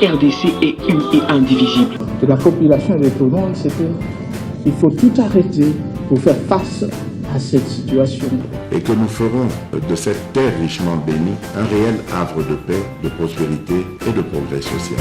RDC est une et indivisible. De la population et de tout le monde, c'est qu'il faut tout arrêter pour faire face à cette situation. Et que nous ferons de cette terre richement bénie un réel havre de paix, de prospérité et de progrès social.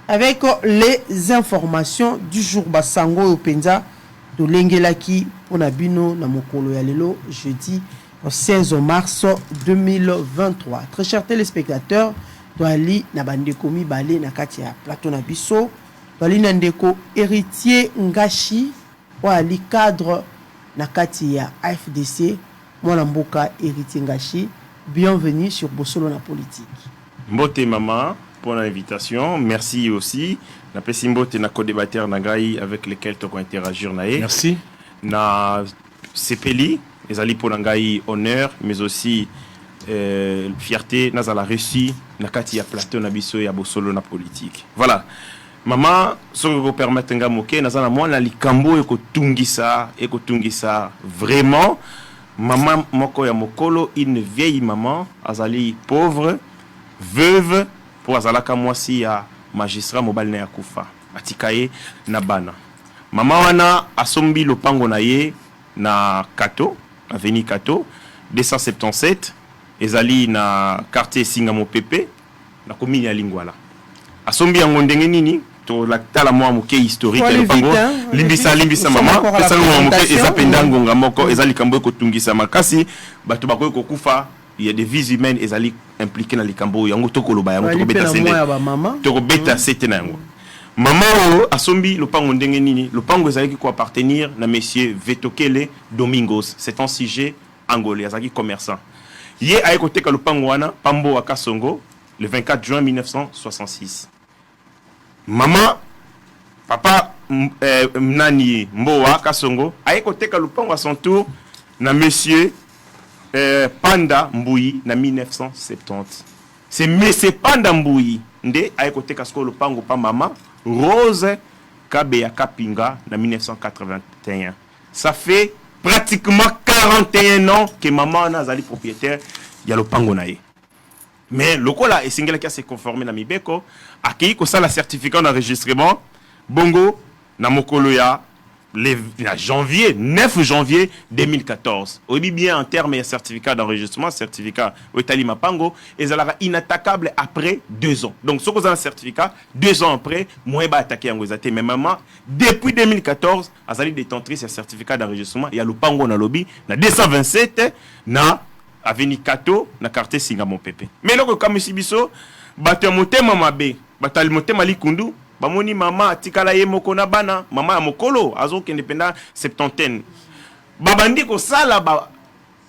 Avec les informations du jour Basango Openza de Lengelaki pour Nabino Namokolo Yalelo jeudi 16 mars 2023. Très chers téléspectateurs, Doali Nabandeko Mibale Nakatia Plateau Nabiso, Doali Nandeko héritier Ngashi, Doali cadre Nakatia AFDC, Mwanamboka héritier Ngashi. Bienvenue sur Bosolo na politique. Mbote maman pour l'invitation. Merci aussi. Na pesimbote na co-débatteur Nagaï avec lesquels tu as interagir naé. Merci. Na Sepeli, ezali pour Nagaï honneur, mais aussi fierté nazala reçu nakati ya plateau na biso ya Bosolo na politique. Voilà. Maman, ce que vous permettez nga moke nazala mwana likambo ekotungisa vraiment. Maman moko ya mokolo, une vieille maman, azali pauvre, veuve, pour azalaka mwasi ya magistrat mobile na yakufa. Atikaye na bana. Maman wana asombi lopango na ye na Kato, avenue Kato, 277, ezali na quartier Singamo Pepe, na commune ya Lingwala. Asombi yango ndenge nini? To la tala mwa muke historique ya lopango limbisa mama pesa mwa muke ezapenda ngonga moko ezali kambo ekotungisa makasi bato bakoye kokufa. Il y a des vies humaines ezali impliquées dans likambo yango tokoloba yango tokobeta sende tokobeta sete na yango mama o asombi lopango ndenge nini lopango ezali ko appartenir na monsieur Vetokele Domingos, c'est un sujet angolais azali commerçant ye ayekoteka lopango wana pambo wa Kasongo le 24 juin 1966. Maman, papa Nani Mboa Kasongo ayekoteka lupango à son tour na monsieur Panda Mbouyi na 1970. C'est Panda Mbouyi nde ayekoteka sko lupango pa mama Rose Kabeya Kapinga na 1981. Ça fait pratiquement 41 ans que maman nazali propriétaire ya lupango na ye. Mais le cola est single qui s'est conformé na mibeko accueilli ko ça la certificat d'enregistrement bongo na mokolo ya le janvier 9 janvier 2014. Obi bien en termes de certificat d'enregistrement certificat Otali Mapango et ça inattaquable après 2 ans. Donc ce que vous avez un certificat 2 ans après moi ba attaquer en gozate mais maman depuis 2014 azali détentrice ce certificat d'enregistrement il y a le pango na lobby na 227 na avenue Kato na quartier Singamo Pepe. Mais loko comme sibiso bato motema mabe batali motema likundu bamoni mama atikala ye moko na bana mama ya mokolo azoke indépendant septantaine babandi ko sala ba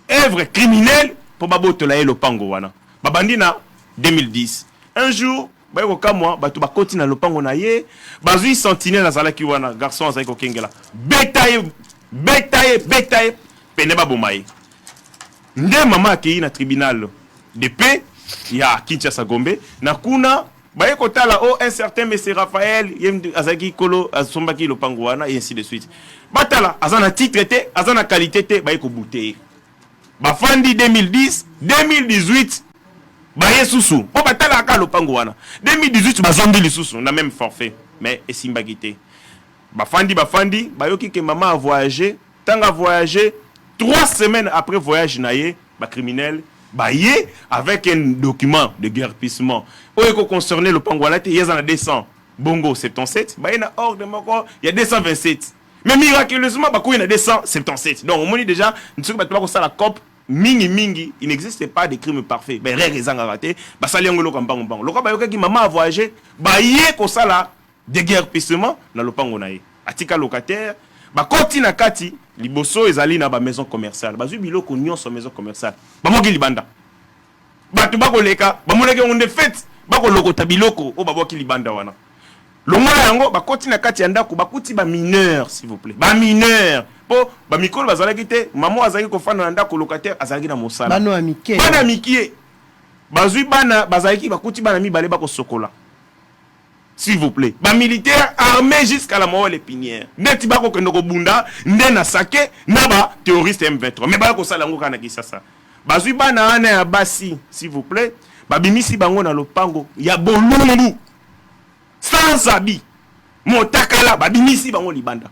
œuvre criminelle pour babotola ye lopango wana babandi na 2010 un jour bayeko kamwa bato bakoti na lopango na ye bazui sentinelle azalaki wana garçon azali ko kengela betaye pene babomaye. Nde mama akei na tribunal de paix ya Kinshasa Gombe na kuna baye kotala un certain monsieur Raphaël azaki kolo asombaki lopango wana et ainsi de suite batala azana titre te azana qualité te baye ko bouter bafandi 2010 2018 baye susu po batala ka lopango wana 2018 bazondi lisusu na même forfait mais esimbaki te bafandi bayoki ke mama a voyagé tanga voyager 3 semaines après voyage naïe, ba criminel, baillé avec un document de guerpissement. Oeko concerné le pangolate, il y a 200. Bongo 77, bah il y a hors de moko, il y a 227. Mais miraculeusement, bah il y a 277. Donc on dit déjà, nous sommes pas ça la COP mingi, il n'existe pas de crimes parfaits. Ben rare raison à rater, bah ça liangolo comme bang. Le quoi bah qui maman a voyagé, bah yé ko ça là de guerpissement dans le pangonaï. Atika locataire, bah continue à kati. Liboso ezali na ba maison commerciale bazui biloko nyonso maison commerciale bamoki libanda batu bakoleka bamoneke onde fête bakolokota biloko o baboki libanda wana longola yango bakoti na kati ya ndako bakuti ba mineur s'il vous plaît ba mineur po ba mikolo bazalaki te maman azalaki kofanda na ndako locataire azalaki na mosala bana mikie bazui bana bazalaki bakuti bana mibale bako sokola s'il vous plaît ba militaire armé jusqu'à la mort épinière. Neti bako kendoko bunda, ndena sake, naba terroriste M23. Mais bako salango kana kisasa. Bazui bana ane ya basi, s'il vous plaît. Babimisi bango na lopango, ya bolumbu. Sans habit. Motakala, babimisi bango libanda.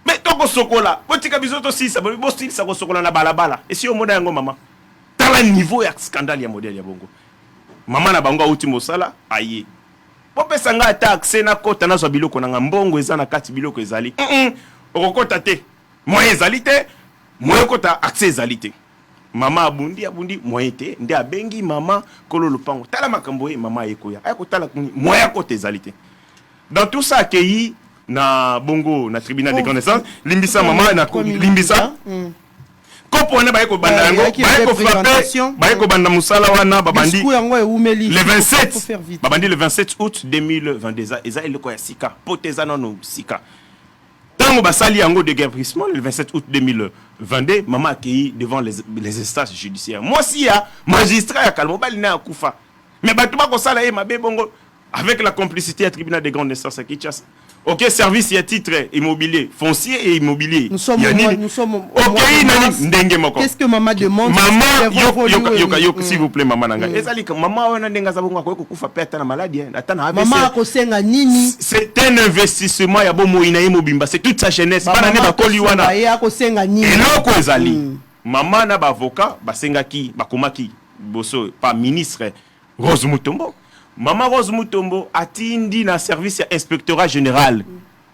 Mais toko sokola, botika bizoto sisa, bo style sa ko sokola na balabala. Et si o moda yango mama. Tala niveau ya scandale ya modèle ya bongo. Mama na bango auti mosala, aye. Popesa nga ata accès na kota na zo biloko na mbongo eza na kati biloko ezali. Okokota te. Moyen ezali te, moyen kota accès ezali te. Mama abundi moyen te, nde abengi mama kolo lopango. Tala makambo e mama ekoya. Ayako tala kuni moyen kota ezali te. Dans tout ça accueilli na bongo na tribunal de connaissance, limbisa mama na limbisa. Kopo ne bayeko banda yango, bayeko frapper, bayeko banda musala wana babandi. Le 27 babandi le 27 août 2022 eza eloko ya sika, poteza nono sika. Tango basali yango de guerrissement le 27 août 2022, maman accueilli devant les instances judiciaires. Moi si ya magistrat ya kalmo bali na kufa. Mais batuba ko sala e mabe bongo avec la complicité du tribunal de grande instance à Kinshasa. Ok, service et titre immobilier, foncier et immobilier. Nous sommes ok, qu'est-ce que maman demande? Maman, s'il vous plaît, maman nanga. Ezali que maman wana ndenga za bongo ko kufa peta na maladie, atana AVC. Maman akosenga nini? C'est un investissement ya bomo ina mobimba, c'est toute sa jeunesse. Bana ne ba koli wana. Ya akosenga nini? Eloko ezali. Maman na ba avocat, basenga ki, bakomaki, boso pas ministre Rose Mutombo. Maman Rose Mutombo atindi na service ya inspectorat général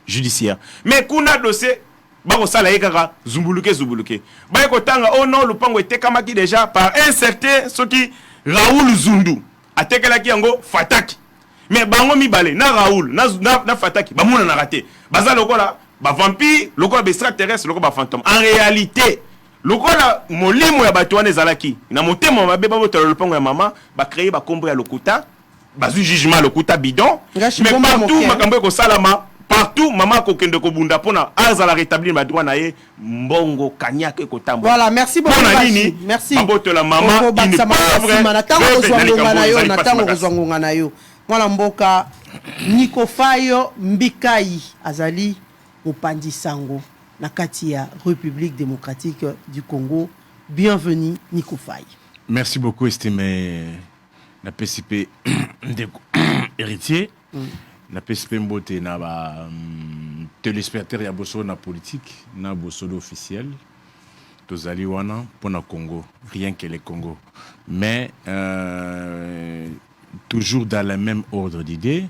judiciaire. Mais kuna dossier bako sala yekaka zumbuluke. Ba ko tanga oh non lupango etekamaki déjà par un certain soki Raoul Zundu. Atekelaki yango Fataki. Mais bango mibale na Raoul na Fataki ba muna na raté. Baza lokola ba vampire, lokola ba extraterrestre, lokola ba fantôme. En réalité lokola molimo ya bato wana ezalaki na motema mabe ba botala lupango ya mama ba créer ba kombo ya lokuta. Bazu jugement le kuta bidon. Mais partout makambo ko salama, partout maman ko kende ko bunda pona azala rétablir ma droit na ye mbongo kanyake ko tambo. Voilà, merci beaucoup. Merci. Maboto la maman qui ne pas vrai. Natango kozwangonga na yo. Mwana mboka Nico Fayo Mbikai azali mopandi sango na kati ya République démocratique du Congo. Bienvenue Nico Fayo. Merci beaucoup estimé na PCP de héritier na PCP mbote na ba téléspectateur ya boso na politique na boso officiel tozali wana pour na Congo, rien que le Congo, mais toujours dans le même ordre d'idée.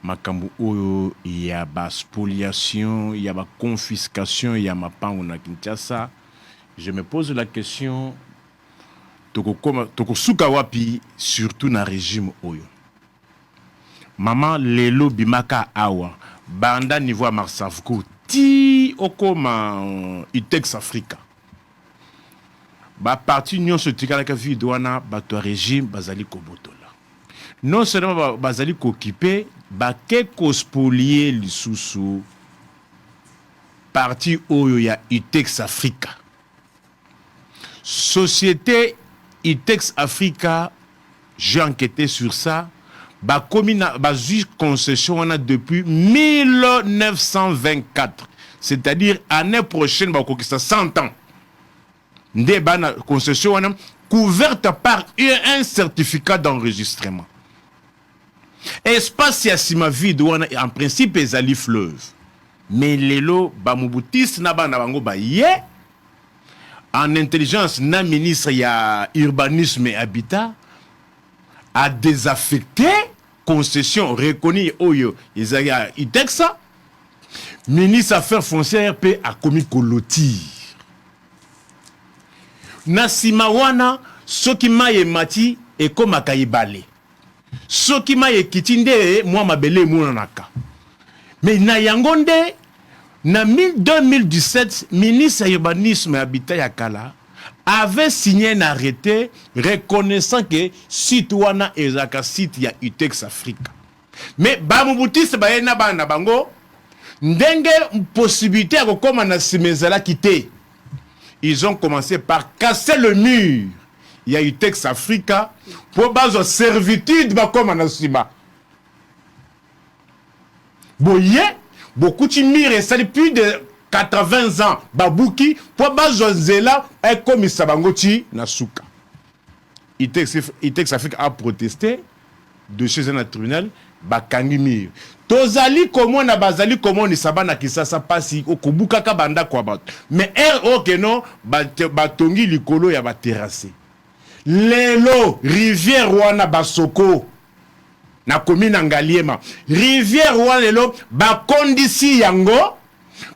Makambu oyo ya ba spoliation, ya ba confiscation, ya mapango na Kinshasa. Je me pose la question toko suka wapi surtout na régime oyo. Maman lelo bimaka awa banda niveau Marsafuku ti okoma Itex Africa. Ba parti union se tikala ka vidwana bato régime bazali kobotola. Non seulement bazali kokipe ba ke spolier lisusu parti oyo ya Itex Africa. Société Itex Africa, j'ai enquêté sur ça. Ba commune ba concession on a depuis 1924. C'est-à-dire année prochaine ba kokisa 100 ans. Ndé ba concession on a couverte par un certificat d'enregistrement. Espace ya sima vide on a en principe ezali fleuve. Mais lelo ba mubutis na ba na bango ba ye en intelligence, na ministre ya urbanisme et habitat a désaffecté concession reconnue oyo Isaiah Itexa. Ministre affaires foncières pe a commis colotir. Na simawana soki maye mati e koma kaibale. Soki maye kitinde moi mabele monaka. Mais na yangonde na 2017, ministre urbanisme et habitat Yakala avait signé un arrêté reconnaissant que site wana ezaka site ya Itex Africa. Mais bamubutis bayena bana bango ndenge possibilité ya kokoma na simezala kité. Ils ont commencé par casser le mur ya Itex Africa pour bazo servitude bakoma na sima. boye beaucoup de mire ça plus de 80 ans babuki pour bazonzela et comme sabangoti na suka Itex Afrique a protesté de chez un tribunal bakangi mire tozali comment na bazali comment ni sabana kisasa pasi okubuka ka banda kwa bato mais ok non batongi likolo ya ba terrasse lelo rivière wana basoko na commune ngaliema rivière wana lelo bakondisi yango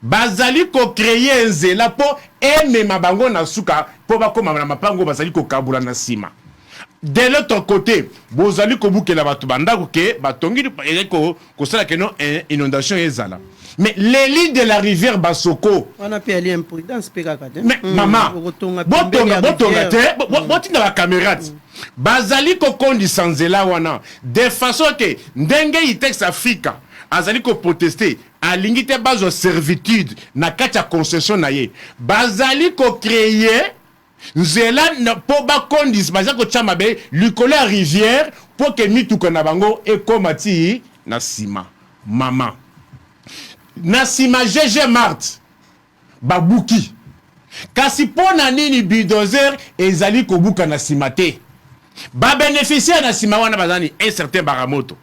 bazali ko créer nzela po emema bango na suka po bakoma na mapango bazali ko kabula na sima. De l'autre côté, bozali ko bukela batu bandako ke batongi ko sala ke non inondation ezala. Mais l'élite de la rivière Basoko. On a payé l'imprudence pekakate. Mais maman, botonga te, botinga la caméra. Bazali ko kondi sanzela wana de façon que ndenge Itex Africa azali ko protester alingi te bazo servitude na kati ya concession na ye. Bazali ko créer nzela po ba kondis baza ko chama be likolo ya rivière pour que mituko na bango ekomati na sima. Mama na sima GG Mart babuki kasi pona nini bulldozer ezali kobuka na sima te ba bénéficiaire na sima wana bazani un certain Baramoto,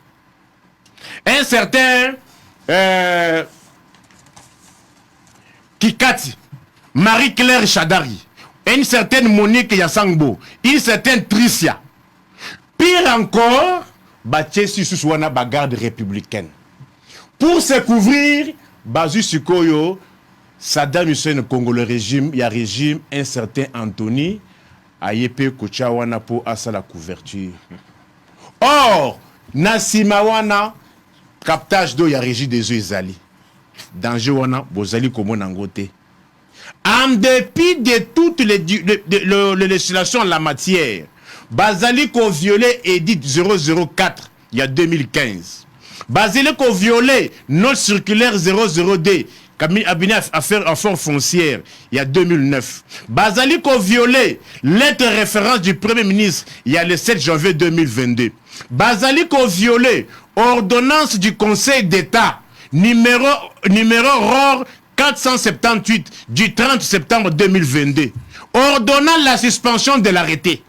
un certain Kikati, Marie-Claire Chadari, une certaine Monique Yassangbo, une certaine Tricia. Pire encore, Baché Suswana bagarde républicaine. Pour se couvrir, Bazu Sikoyo, Saddam Hussein Congo, le régime, il y a régime, un certain Anthony, Ayepe Kochawana pour asa la couverture. Or, Nasimawana, captage d'eau, il y a régime des eaux Zali. Danger wana, Bozali comme Nangote. En dépit de toutes les législations en la matière, Bazali ko violé Edit 004 il y a 2015. Bazali ko violé note circulaire 00D cabinet affaires foncières il y a 2009. Bazali ko violé lettre référence du Premier ministre il y a le 7 janvier 2022. Bazali ko violé ordonnance du Conseil d'État numéro ROR 478 du 30 septembre 2022, ordonnant la suspension de l'arrêté.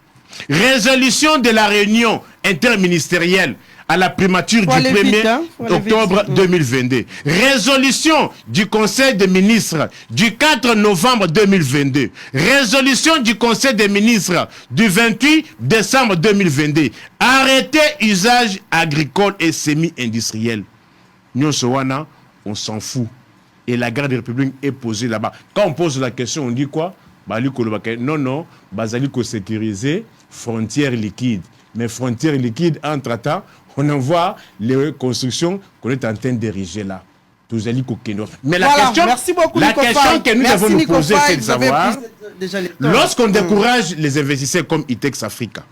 Résolution de la réunion interministérielle à la primature du 1er octobre 2022. Résolution du Conseil des ministres du 4 novembre 2022. Résolution du Conseil des ministres du 28 décembre 2022. Arrêté usage agricole et semi-industriel. Nous, on s'en fout. Et la garde républicaine est posée là-bas. Quand on pose la question, on dit quoi? Non, Bazali ko sécuriser frontières liquides. Mais frontières liquides, entre-temps, on envoie les constructions qu'on est en train d'ériger là. Mais la question, merci beaucoup, la question que nous devons nous poser, c'est de savoir, lorsqu'on décourage les investisseurs comme Itex Africa,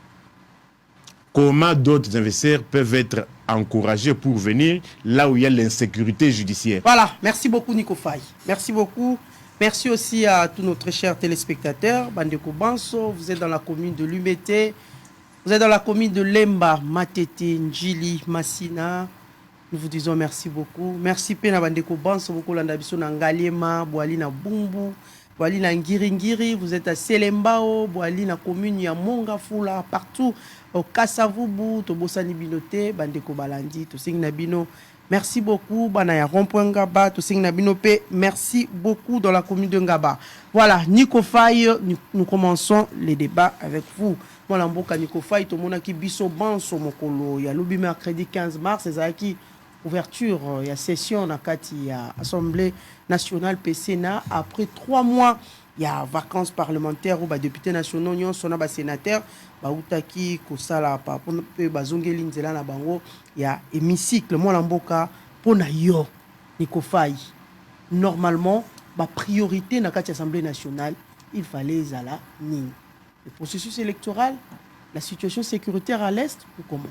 comment d'autres investisseurs peuvent être encouragés pour venir là où il y a l'insécurité judiciaire. Voilà, merci beaucoup Nico Faye. Merci beaucoup. Merci aussi à tous nos très chers téléspectateurs. Bandeko Banso, vous êtes dans la commune de Lumete, vous êtes dans la commune de Lemba, Matete, Njili, Massina. Nous vous disons merci beaucoup. Merci Pena Bandeko Banso, beaucoup l'andabiso na Ngaliema, Boali na Bumbu, Boali na Ngiringiri, vous êtes à Selembao, Boali na commune ya Mongafula, partout. Au Kasavubu, Tobosani Binote, Bandeko Balandi, Tosing Nabino. Merci beaucoup, Banaya Rond-Point Ngaba, Tosing Nabino P. Merci beaucoup dans la commune de Ngaba. Voilà, Nico Faye, nous commençons les débats avec vous. Moi, l'amboka Nico Faye, tout le monde qui biso banso mokolo. Il y a l'obi mercredi 15 mars, c'est qui ouverture, il y a session dans il y a Assemblée nationale PCNA. Après 3 mois, il y a vacances parlementaires où les députés nationaux sont les sénateurs. Bautaki kosala pa pour bazongeli nzela na bango ya hémicycle moi lamboka pona yo Nico Faye normalement ba priorité na kati assemblée nationale il fallait zala ni le processus électoral, la situation sécuritaire à l'est ou comment?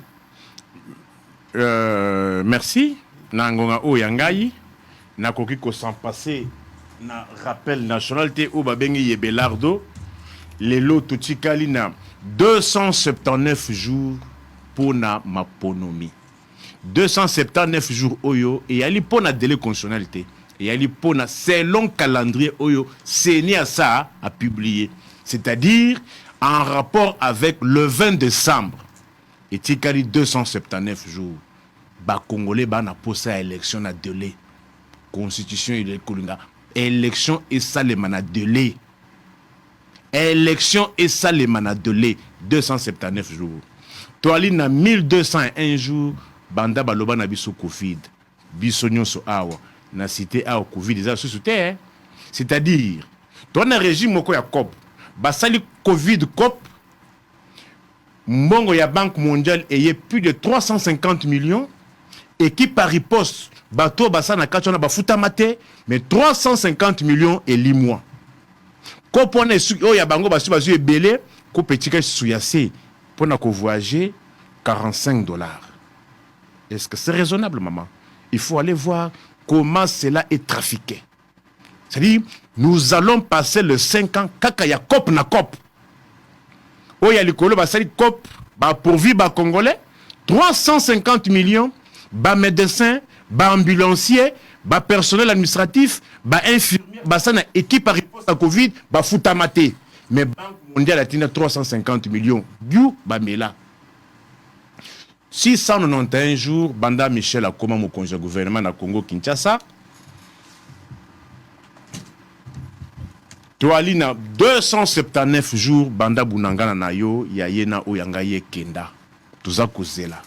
Merci na ngonga o yangai na koki ko s'en passer na rappel nationalité ou babengi yebelardo les lots Kalina 279 jours pour na maponomi. 279 jours oyo et yali pona délai constitutionnalité et yali pona selon calendrier oyo Séné à ça a publié, c'est-à-dire en rapport avec le 20 décembre et tikali 279 jours ba congolais ba na posa élection na délai constitution il kolinga élection et ça les mana délai élection et ça les mana délai 279 jours toali na 1201 jours banda baloba na biso covid biso nyonso awa na cité awa covid eza sous terre, c'est-à-dire ton régime moko ya COP basali covid COP mbongo ya banque mondiale eye plus de 350 millions et qui par riposte bato basa na kati na bafuta mate mais 350 millions et 8 mois ko pona su o ya bango basu basu ebele ko petika su yase pona ko voyager $45. Est-ce que c'est raisonnable, maman? Il faut aller voir comment cela est trafiqué. C'est-à-dire, nous allons passer le 5 ans, kaka ya COP na COP. Oh, ya likolo, ba sali COP, ba pourvu ba Congolais, 350 millions, ba médecins, ba ambulanciers, ba personnel administratif, ba infirmiers, ba sana équipe à riposte à Covid, ba futamate. Mais Banque mondiale a tenu 350 millions. Du, ba mela. 691 jours, Banda Michel a comment mon congé gouvernement na Congo Kinshasa. Toali na 279 jours, Banda Bunangana na yo, Yayena Oyangaye Kenda. Tuza kozela.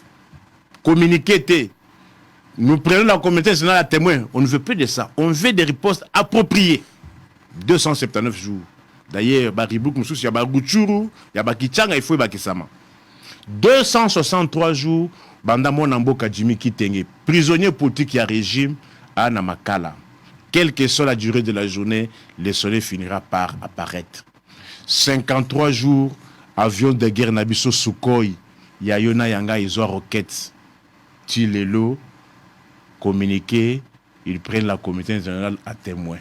Communiqué. Nous prenons la communauté nationale à témoin. On ne veut plus de ça. On veut des ripostes appropriées. 279 jours. D'ailleurs, Baribouk Moussous, il y a Bagouchuru, il y a Bakichanga, il faut y Bakisama. 263 jours, Banda Monamboka Jimmy Kitenge, prisonnier politique et régime à Namakala. Quelle que soit la durée de la journée, le soleil finira par apparaître. 53 jours, avion de guerre Nabiso Sukhoi, Yayona Yanga Isoa Roquettes, Tilelo, communiqué, ils prennent la communauté internationale à témoin.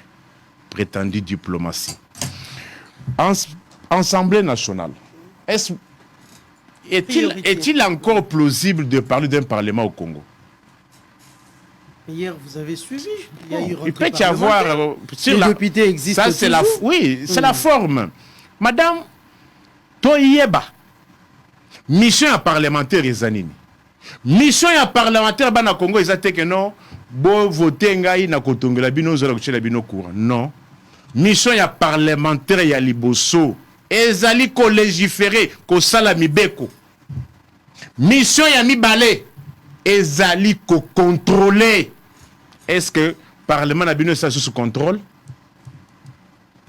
Prétendue diplomatie. Assemblée nationale. Est-il encore plausible de parler d'un parlement au Congo? Hier, vous avez suivi. Il peut y avoir... les députés existent ça, c'est toujours. Oui, c'est la forme. Madame Toyeba, mission à parlementaire Zanini. Mission à parlementaire bana Congo, ils ont que non, bon voter ngai na kotongela bino zola kuchela bino courant. Non. Mission à parlementaire ya liboso. Ezali ko légiférer ko sala mibeko. Mission ya mibale. Ezali ko contrôler. Est-ce que parlement na bino ça sous contrôle?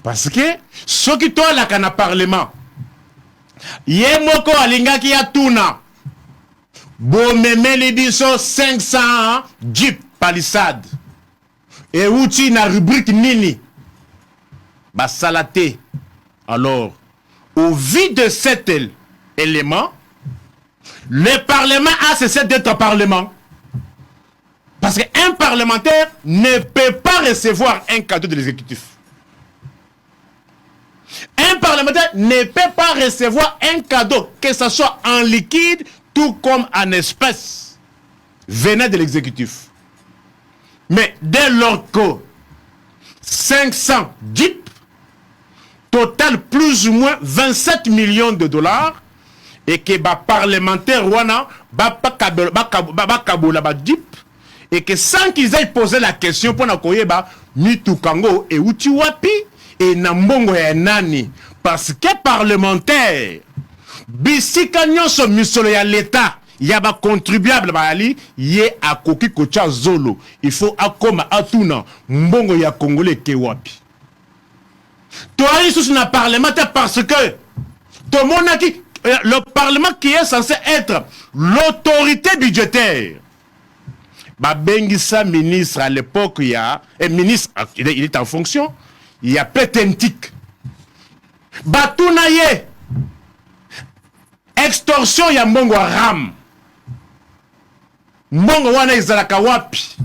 Parce que ceux qui tournent la kana parlement. Yemoko alingaki ya tuna. Bon memeli biso 500 Jeep Palisade. Et outi na rubrique nini. Basalate. Alors, au vu de cet élément, le Parlement a cessé d'être Parlement. Parce qu'un parlementaire ne peut pas recevoir un cadeau de l'exécutif. Un parlementaire ne peut pas recevoir un cadeau, que ce soit en liquide, tout comme en espèces, venant de l'exécutif. Mais dès lors que 500 Jeep, total plus ou moins 27 millions de dollars, et que les parlementaires wana Jeep, et que sans qu'ils aient posé la question pour nakoyeba Mitukango et Utiwapi et Nambongo et Nani, parce que parlementaire, bisika nyonso misolo ya l'État, yaba contribuable baali ye akoki kocha zolo, il faut akoma atuna mbongo ya Congolais kewapi. Toi ici na parlementaire parce que tout le monde a dit le parlement qui est censé être l'autorité budgétaire. Babengisa ministre à l'époque, il y a un ministre, il est en fonction, il y a Petentik. Batounaye, extorsion, il y a Mbongo Ram. Mbongo wana izalaka wapi.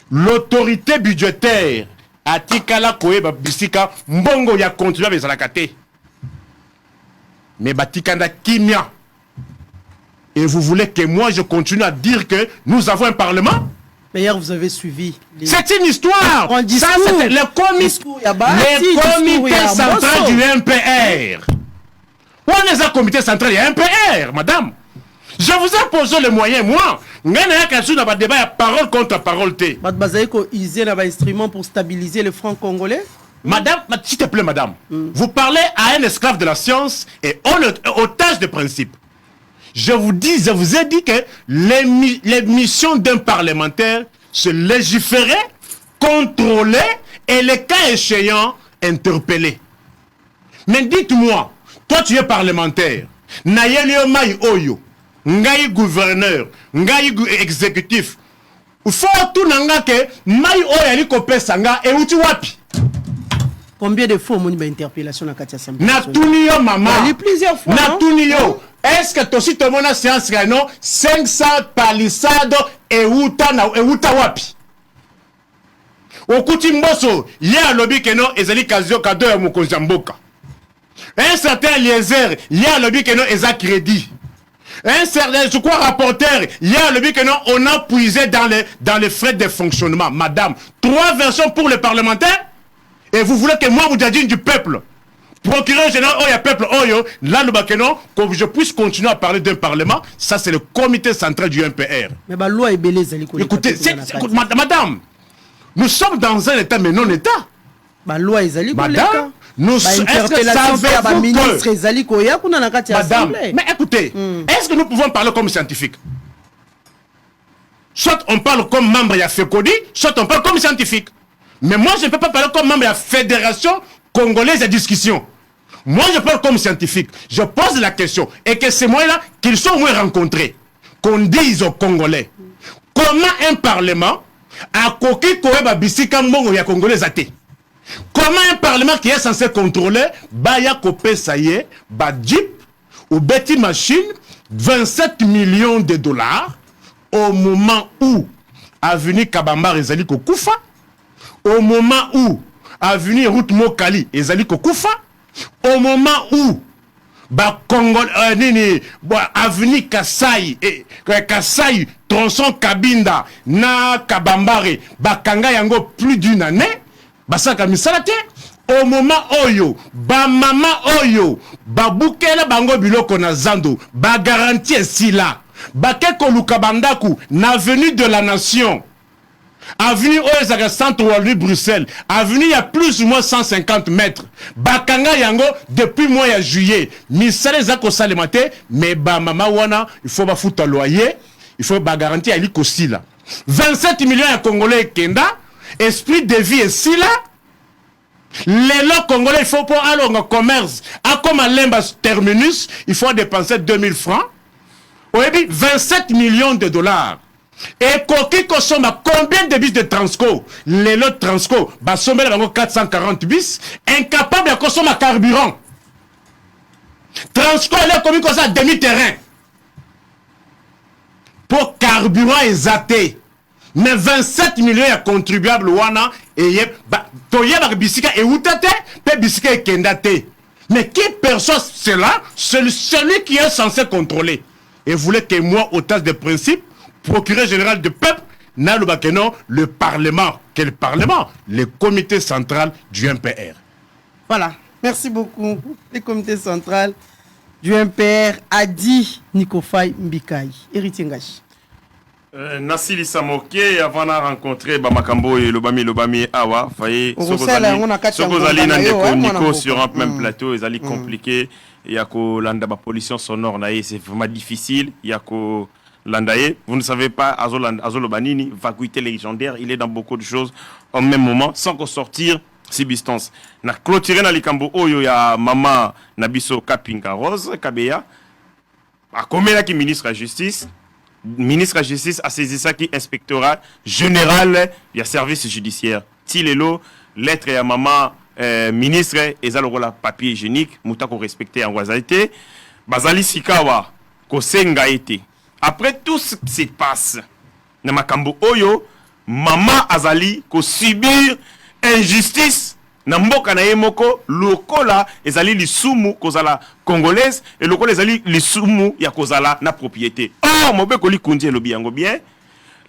L'autorité budgétaire, atikala koye babisika, Mbongo ya contribuable izalaka te. Mais batikanda kimia. Et vous voulez que moi je continue à dire que nous avons un parlement? Mais hier, vous avez suivi. C'est une histoire. Ça, c'était le comité central du MPR. On est un comité central du MPR, madame. Je vous ai posé les moyens, moi. Il y a un débat, parole contre parole. Vous avez utilisé un instrument pour stabiliser le franc congolais? Madame, s'il te plaît, madame, vous parlez à un esclave de la science et otage de principe. Je vous ai dit que les missions d'un parlementaire, c'est légiférer, contrôler et les cas échéants, interpeller. Mais dites-moi, toi tu es parlementaire, Nayelio Mai Oyo, Ngai gouverneur, Ngai exécutif, il faut tout nanga que Mai Oyo ali kopé sanga et où tu wapi? Combien de fois on a une interpellation dans Katia Sambi? Natunio maman. Plusieurs fois. Natunio. Est-ce que toi aussi tu as séance non 500 palissades et uta wapi? Okuti mboso, ya lobby que non ezali kazio kado ya mokonzi mboka. Un certain Eliezer, ya lobby que non eza crédit. Un certain, je crois, rapporteur, ya lobby que non on a puisé dans les frais de fonctionnement. Madame, 3 versions pour les parlementaires. Et vous voulez que moi, vous dites du peuple, procureur général, oh, il y a peuple, oh, yo, là, le bakénon, que je puisse continuer à parler d'un parlement, ça, c'est le comité central du MPR. Mais la loi est belle, écoutez, madame, nous sommes dans un état, mais non-état. La loi est belle, madame, nous sommes. Madame, mais écoutez, est-ce que nous pouvons parler comme scientifique? Soit on parle comme membre de la FECODI, soit on parle comme scientifique. Mais moi, je ne peux pas parler comme membre de la Fédération congolaise de discussion. Moi, je parle comme scientifique. Je pose la question. Et que ces moyens-là, qu'ils sont au moins rencontrés. Qu'on dise aux Congolais, comment un parlement a coqué Koeba Bissika Mbongo ya Congolais athée? Comment un parlement qui est censé contrôler Baya Kopé Saye, Badjip ou Betty Machine, 27 millions de dollars au moment où Avenue Kabamba Ezali Kokoufa, au moment où Avenue Route Mokali Ezali Kokoufa, au moment où Avenue Kasai et Kasai tronçon Kabinda na Kabambare bakanga yango plus d'une année basaka misalate. Au moment oyo mama oyo babukela bango biloko na zando ba garantie sila bakeko lukabandaku na avenue de la nation, avenue Oezaka centre Wallu Bruxelles, avenue il y a plus ou moins 150 mètres. Bakanga yango depuis mois de juillet. Misale zako salemate, mais ba mama wana, il faut ba foutre loyer, il faut ba garantie à l'ikosi là. 27 millions de Congolais kenda, esprit de vie est si là. Les lots congolais, il faut pour aller au commerce, à comme à l'embas terminus, il faut dépenser 2000 francs. Au début, 27 millions de dollars. Et Koki consomme combien de bis de Transco? Les lots Transco, bah somme 440 bis, incapable de consommer carburant. Transco, elle est comme ça demi-terrain. Pour carburant exaté. Mais 27 millions de contribuables wana et toye ba bisika et outate pe bisika et kendate. Mais qui perçoit cela? Celui qui est censé contrôler. Et voulait que moi, otage de principe, procureur général du peuple, n'a le Parlement. Quel Parlement? Le comité central du MPR. Voilà. Merci beaucoup. Le comité central du MPR a dit Nikofai Mbikai. Héritier Ngashi. Nassili Samoke, avant de rencontrer Bamakambo et Lobami Awa, Faye, Sokozali Nandeko sur un même plateau, ils allaient compliqué. Il y a que l'anda pollution sonore, c'est vraiment difficile. Il y a que l'andaye, vous ne savez pas, Azolo Banini, vacuité légendaire, il est dans beaucoup de choses en même moment, sans qu'on sortir substance. Na clôturé na likambo oyo ya mama Nabiso Kapinga Rose Kabeya, a comme là qui ministre de la justice. Ministre de la Justice a saisi ça qui inspectorat général il y a service judiciaire. Tilelo, lettre à maman ministre et ça le papier hygiénique, moutako respecté en wazalité. Bazali Sikawa, Kosenga été. Après tout ce qui se passe, Namakambo Oyo, maman Azali, ko subir injustice na mboka na ye moko lokola ezali lisumu kozala congolaise et lokola ezali lisumu ya kozala na propriété. Or mobeko likundi elobi yango bien,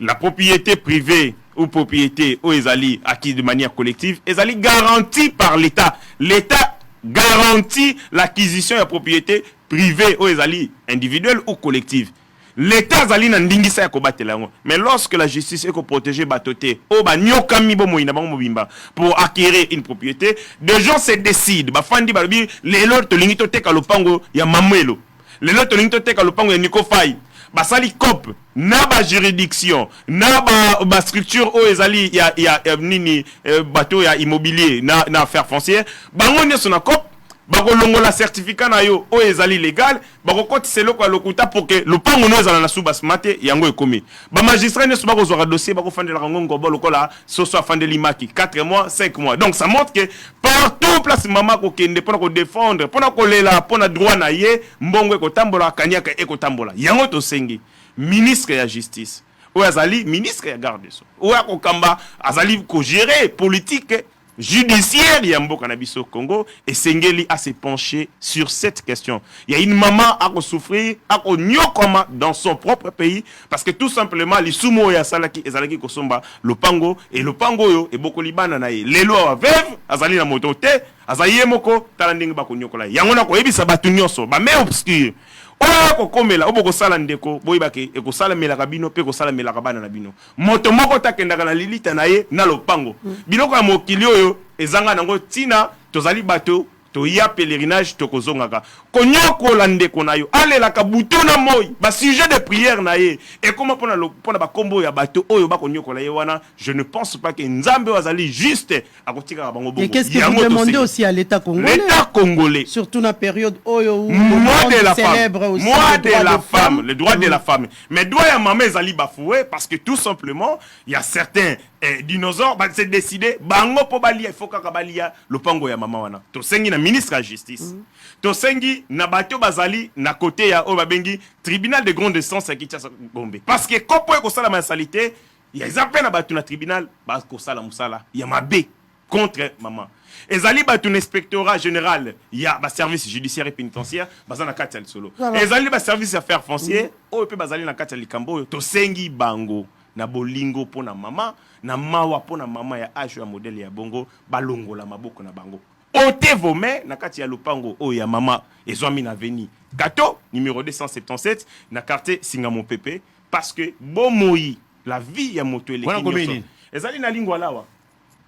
la propriété privée ou propriété ou ezali acquis de manière collective ezali garantie par l'État. L'État garantit l'acquisition de la propriété privée ou ezali individuelle ou collective. L'État azali na ndingisa ya kobatela yango. Mais lorsque la justice est protégée batoté o ba nyokami bo moina bango mobimba pour acquérir une propriété, des gens se décident ba fandi ba bi lelo to lingi to teka lopango ya Mamwelo. Lelo to lingi to teka lopango ya Nico Faye. Basali cop na ba juridiction na ba structure o ezali ya nini bateau ya immobilier na affaire foncière bango nyoso na cop bako longola certificat na yo o ezali légal bako kotisa eloko ya lokuta pour que lopango no ezala na suba smate yango ekomi ba magistrat nyoso bako zwa dossier bako fandela rango ngobo lokola soso afandeli maki 4 mois 5 mois. Donc ça montre que partout place mama ko kende pona ko défendre pona ko lela pona droit na ye mbongo ekotambola kanyaka ekotambola yango to sengi ministre ya justice ou azali ministre ya garde so ou akokamba azali ko gérer politique judiciaire ya mboka na biso Congo et sengeli à se pencher sur cette question. Il y a une maman à souffrir à nyokoma dans son propre pays parce que tout simplement les sumo ya salaki ezalaki kosomba lopango et lopango yo e boko libana na ye lelo avev azali na motote azaye moko talandingi ba konyokola yango na ko yebisa batu nyonso ba mais obscur oya kokomela oboko sala ndeko boyibake ekosala melaka bino pe kosala melaka bana na bino moto moko takendaka na lilita na ye na lopango biloko ya mokili oyo ezanga nango tina tozali bato to ya pèlerinage to kozongaka konyokola ndeko na yo alelaka buto na moi ba sujet de prière na ye et comment pona ba kombo ya bato oyo ba konyokola ye wana je ne pense pas que nzambe azali juste akotika bango bongo. Et qu'est-ce que vous demandez aussi à l'État congolais? L'État congolais surtout na période oyo où moi de la célèbre aussi moi de la femme le droit de la femme mais droit ya maman ezali bafoué parce que tout simplement il y a certains dinosaures ba s'est décidé bango po balia il faut ka balia lopango ya mama wana to sengi na ministre de la justice to sengi na bato bazali na côté ya o babengi tribunal de grande instance ya Kinshasa Gombe parce que kopo ko sala ma salité il y a zape na bato na tribunal ba ko sala musala ya mabe contre maman ezali bato na inspectorat général ya ba service judiciaire et pénitentiaire bazana kati ya solo ezali ba service affaires foncières o pe bazali na kati ya likambo to sengi bango na bolingo pona mama na mawa pona mama ya âge ya modèle ya bongo balongola maboko na bango ote vos mains na kati ya lupango o ya mama ezwami na veni Kato numéro 277 na quartier Singamo Pepe parce que bomoi la vie ya moto eleki ezali na lingwa lawa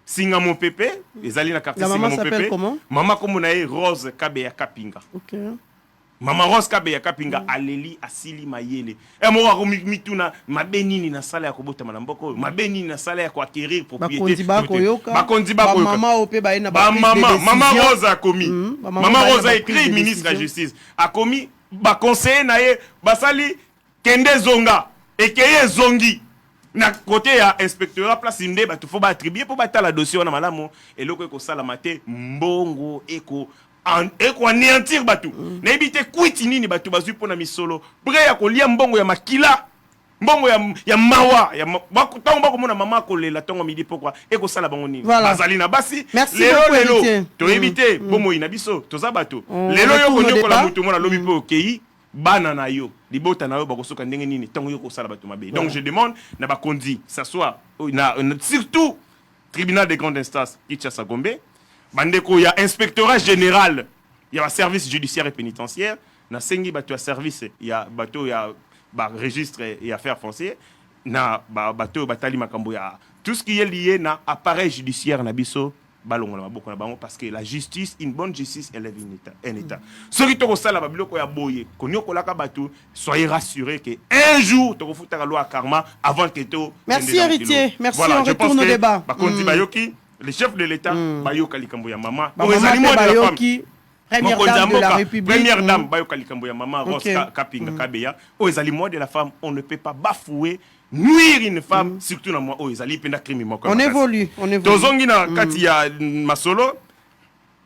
Singamo Pepe ezali na quartier Singamo Pepe mama komo na Rose Kabe ya Kapinga. OK. Mama Rose Kabe ya Kapinga aleli asili mayele. E mo wako mituna mabenini na sala ya kobota manamboko. Mabenini na sala ya ko acquérir propriété. Bakondi bako mama ope ba ina ba mama Rose a commis. Mama Rose a écrit ministre de la justice. A commis ba conseiller na ye basali kende zonga ekeye zongi. Na côté ya inspectorat place inde ba to fo ba attribuer pour ba tala dossier na malamu eloko ko sala mate mbongo eko eko anéantir batu na ebite kwiti nini batu bazui pona misolo bre ya kolia mbongo ya makila mbongo ya mawa ya tango bako mona mama kolela tango midi pourquoi eko sala bango nini bazali na basi lelo to ebite bomo ina biso toza batu lelo yo konyokola mutu mona lobi po okei bana na yo libota na yo bakosoka ndenge nini tango yo kosala batu mabe. Donc je demande na bakondi ça soit surtout tribunal de grande instance Kinshasa Gombe bandeko ya inspectorat général ya service judiciaire et pénitentiaire na sengi bato ya service ya bato ya ba registre et affaires foncières na bato batali makambo ya tout ce qui est lié na appareil judiciaire na biso balongola maboko na bango parce que la justice une bonne justice élève un état soki to ko sala ba biloko ya boye konyokola ka bato soyez rassurés que un jour to ko futaka loi karma avant que to. Merci héritier, merci. Voilà, on retourne au débat. Bakondi bayoki le chef de l'État bayoka likambo ya mama bayoki première dame de la République première dame bayoka likambo ya mama Rose Kapinga Kabeya o ezali moi de la femme on ne peut pas bafouer nuire une femme surtout na moi o ezali penda crime moko on évolue tozongi na kati ya masolo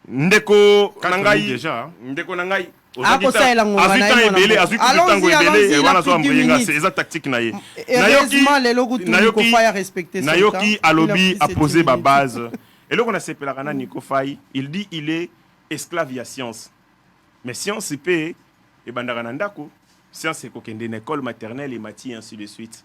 ndeko nangai déjà ndeko nangai Heureusement les logos tout faut respecter nayoki alobi a posé ba base Et là, on a Sepelakana Nico Faye, il dit il est esclave à science. Mais science, c'est payé, et Bandaranandako, science, c'est qu'on une école maternelle et matière, ainsi de suite.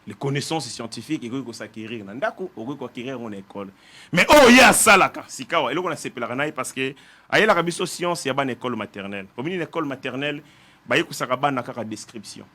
Les connaissances scientifiques, il faut s'acquérir. Nandako, il faut acquérir en école. Mais oh, il y a ça là, Sikawa. Et là, on a Sepelakana parce que, à l'Arabie science, il y a une école maternelle. Comme une école maternelle, il y a une description.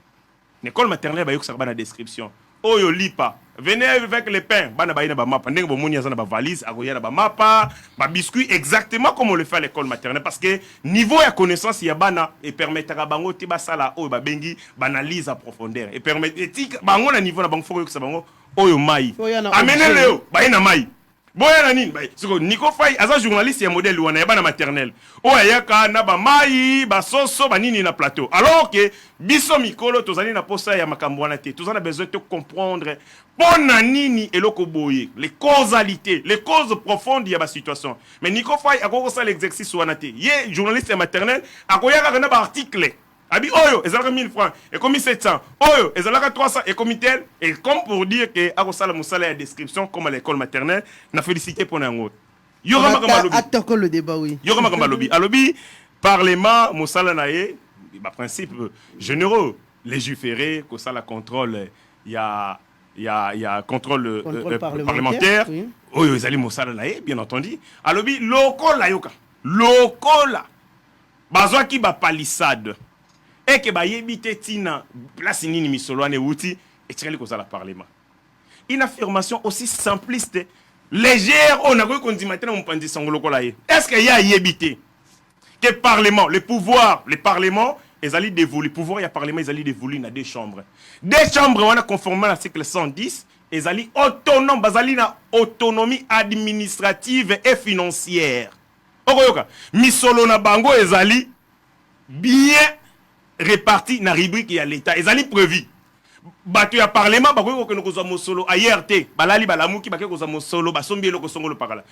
Une école maternelle, il y a une description. Oh yo lipa, venez avec les pains, bana baïna ba mapa, ndenge bomouni azana ba valise, agoya na ba mapa, ba biscuit exactement comme on le fait à l'école maternelle parce que niveau de connaissance ya bana et permettre à bango ti ba sala oh ba bengi banalise à profondeur et permettre bango na niveau na bango foko yo bango oyo mai. Amenez le baïna mai. Boya na nini bay siko Nico Faye aza journaliste ya modèle wana ya bana maternelle o ayaka na ba mai ba soso ba nini na plateau alors que biso mikolo tozali na posa ya makambo wana te tozana besoin de comprendre pona nini eloko boye les causalités les causes profondes ya ba situation mais Nico Faye akoko ça l'exercice wana te ye journaliste ya maternelle akoyaka na ba article abi oyo ezalaka 1000 francs et comme 700 oyo ezalaka 300 et comme tel et comme pour dire que akosala musala ya description comme à l'école maternelle na félicité pour nango yora makamba lobi attends le débat oui yora makamba lobi alobi parlement musala nae ba principe généraux légiférer que ça la contrôle il y a contrôle parlementaire oui. Oyo ezali musala nae bien entendu alobi lokola yoka lokola bazwaki ba palissade et que bayebite tina place nini misoloane wuti et tireli ko la parlement une affirmation aussi simpliste légère on a qu'on dit maintenant on pense sangolo kola est-ce qu'il y a yebite que parlement le pouvoir les parlements ils allaient dévolu pouvoir il y a parlement ils allaient dévolu na deux chambres on a conformément à l'article 110 ils allaient autonome bazali na autonomie administrative et financière okoyoka misolo na bango ezali bien réparti na rubrique ya l'état ezali prévu bato ya parlement bakoki kokende kozwa mosolo ailleurs te balali balamuki bakoki kozwa mosolo basombi eloko songolo pakala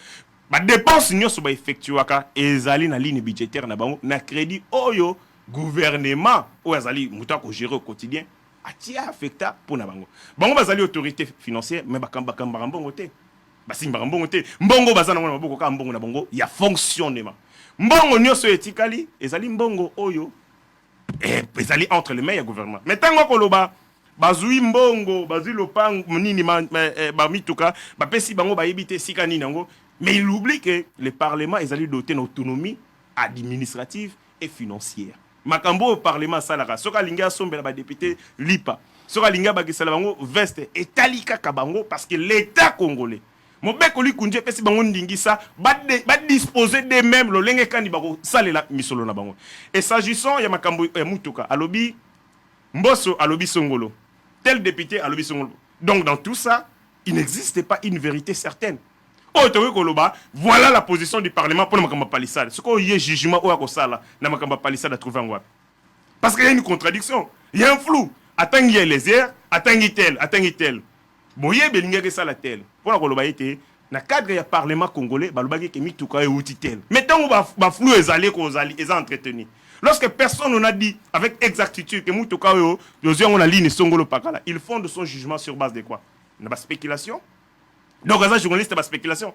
badepense nyonso baeffectuaka ezali na ligne budgétaire na bango na crédit oyo gouvernement oyo azali moto akogérer au quotidien atia affecta mpona bango bango bazali autorité financière mais bakambaka mbongo te basimbaka mbongo te mbongo baza nango na maboko kaka mbongo na bango ya fonctionnement mbongo nyonso etikali ezali mbongo oyo ezali entre les mains ya gouvernement mais tango koloba bazui mbongo bazui lopango nini ba mituka ba pesi bango ba yebite sika nini nango mais il oublie que le parlement ezali doté d'autonomie administrative et financière makambo au parlement salaka soka linga sombela ba député lipa soka linga ba kisala bango veste etalika kabango parce que l'état congolais mobeko likunje pesi bango ndingisa ba disposer de même lo lenge kandi bako salela misolo na bango et s'agissant ya makambo ya mutuka alobi mboso alobi songolo tel député alobi songolo donc dans tout ça il n'existe pas une vérité certaine oto koloba voilà la position du parlement pour makambo palissade ce ko yé jugement o akosala na makambo palissade a trouver ngwa parce qu'il y a une contradiction il y a un flou attends il y a les airs attends tel boye belinga que ça la tel pour la koloba été na cadre ya parlement congolais balobaki ke mituka e outi tel mais tant ba flou ezali ko ezali entretenu lorsque personne on a dit avec exactitude que mituka yo on a ligne songolo pakala il fonde son jugement sur base de quoi na ba spéculation donc ça journaliste ba spéculation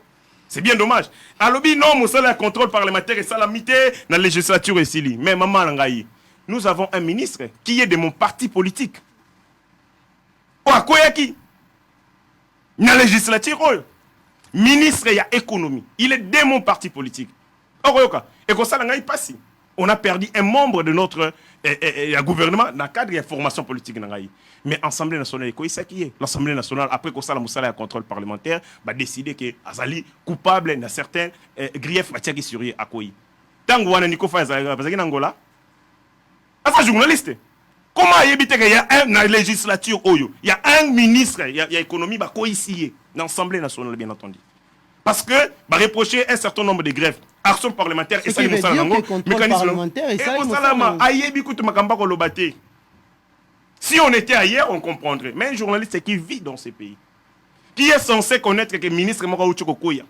c'est bien dommage alobi non mo sala contrôle parlementaire et salamité na législature ici mais maman ngai nous avons un ministre qui est de mon parti politique Oakoyaki na législature ministre ya économie il est de mon parti politique okoyoka et comme ça ngai passi on a perdu un membre de notre gouvernement dans le cadre de la formation politique ngai mais l'Assemblée nationale l'Assemblée nationale après que ça la musala ya contrôle parlementaire va décider que azali coupable dans certains griefs batiaki sur akoyi tango wana Nico Faye azali na Angola asa journaliste comment éviter qu'il y a un législature oyo il y a un ministre il y a économie ba ko ici dans l'Assemblée nationale bien entendu parce que ba reprocher un certain nombre de grèves action parlementaire et ça il musala nango mécanisme parlementaire et ça salama ayebi kutu makamba ko lobate si on était ailleurs on comprendrait mais un journaliste qui vit dans ce pays qui est censé connaître que ministre moko uchi kokoya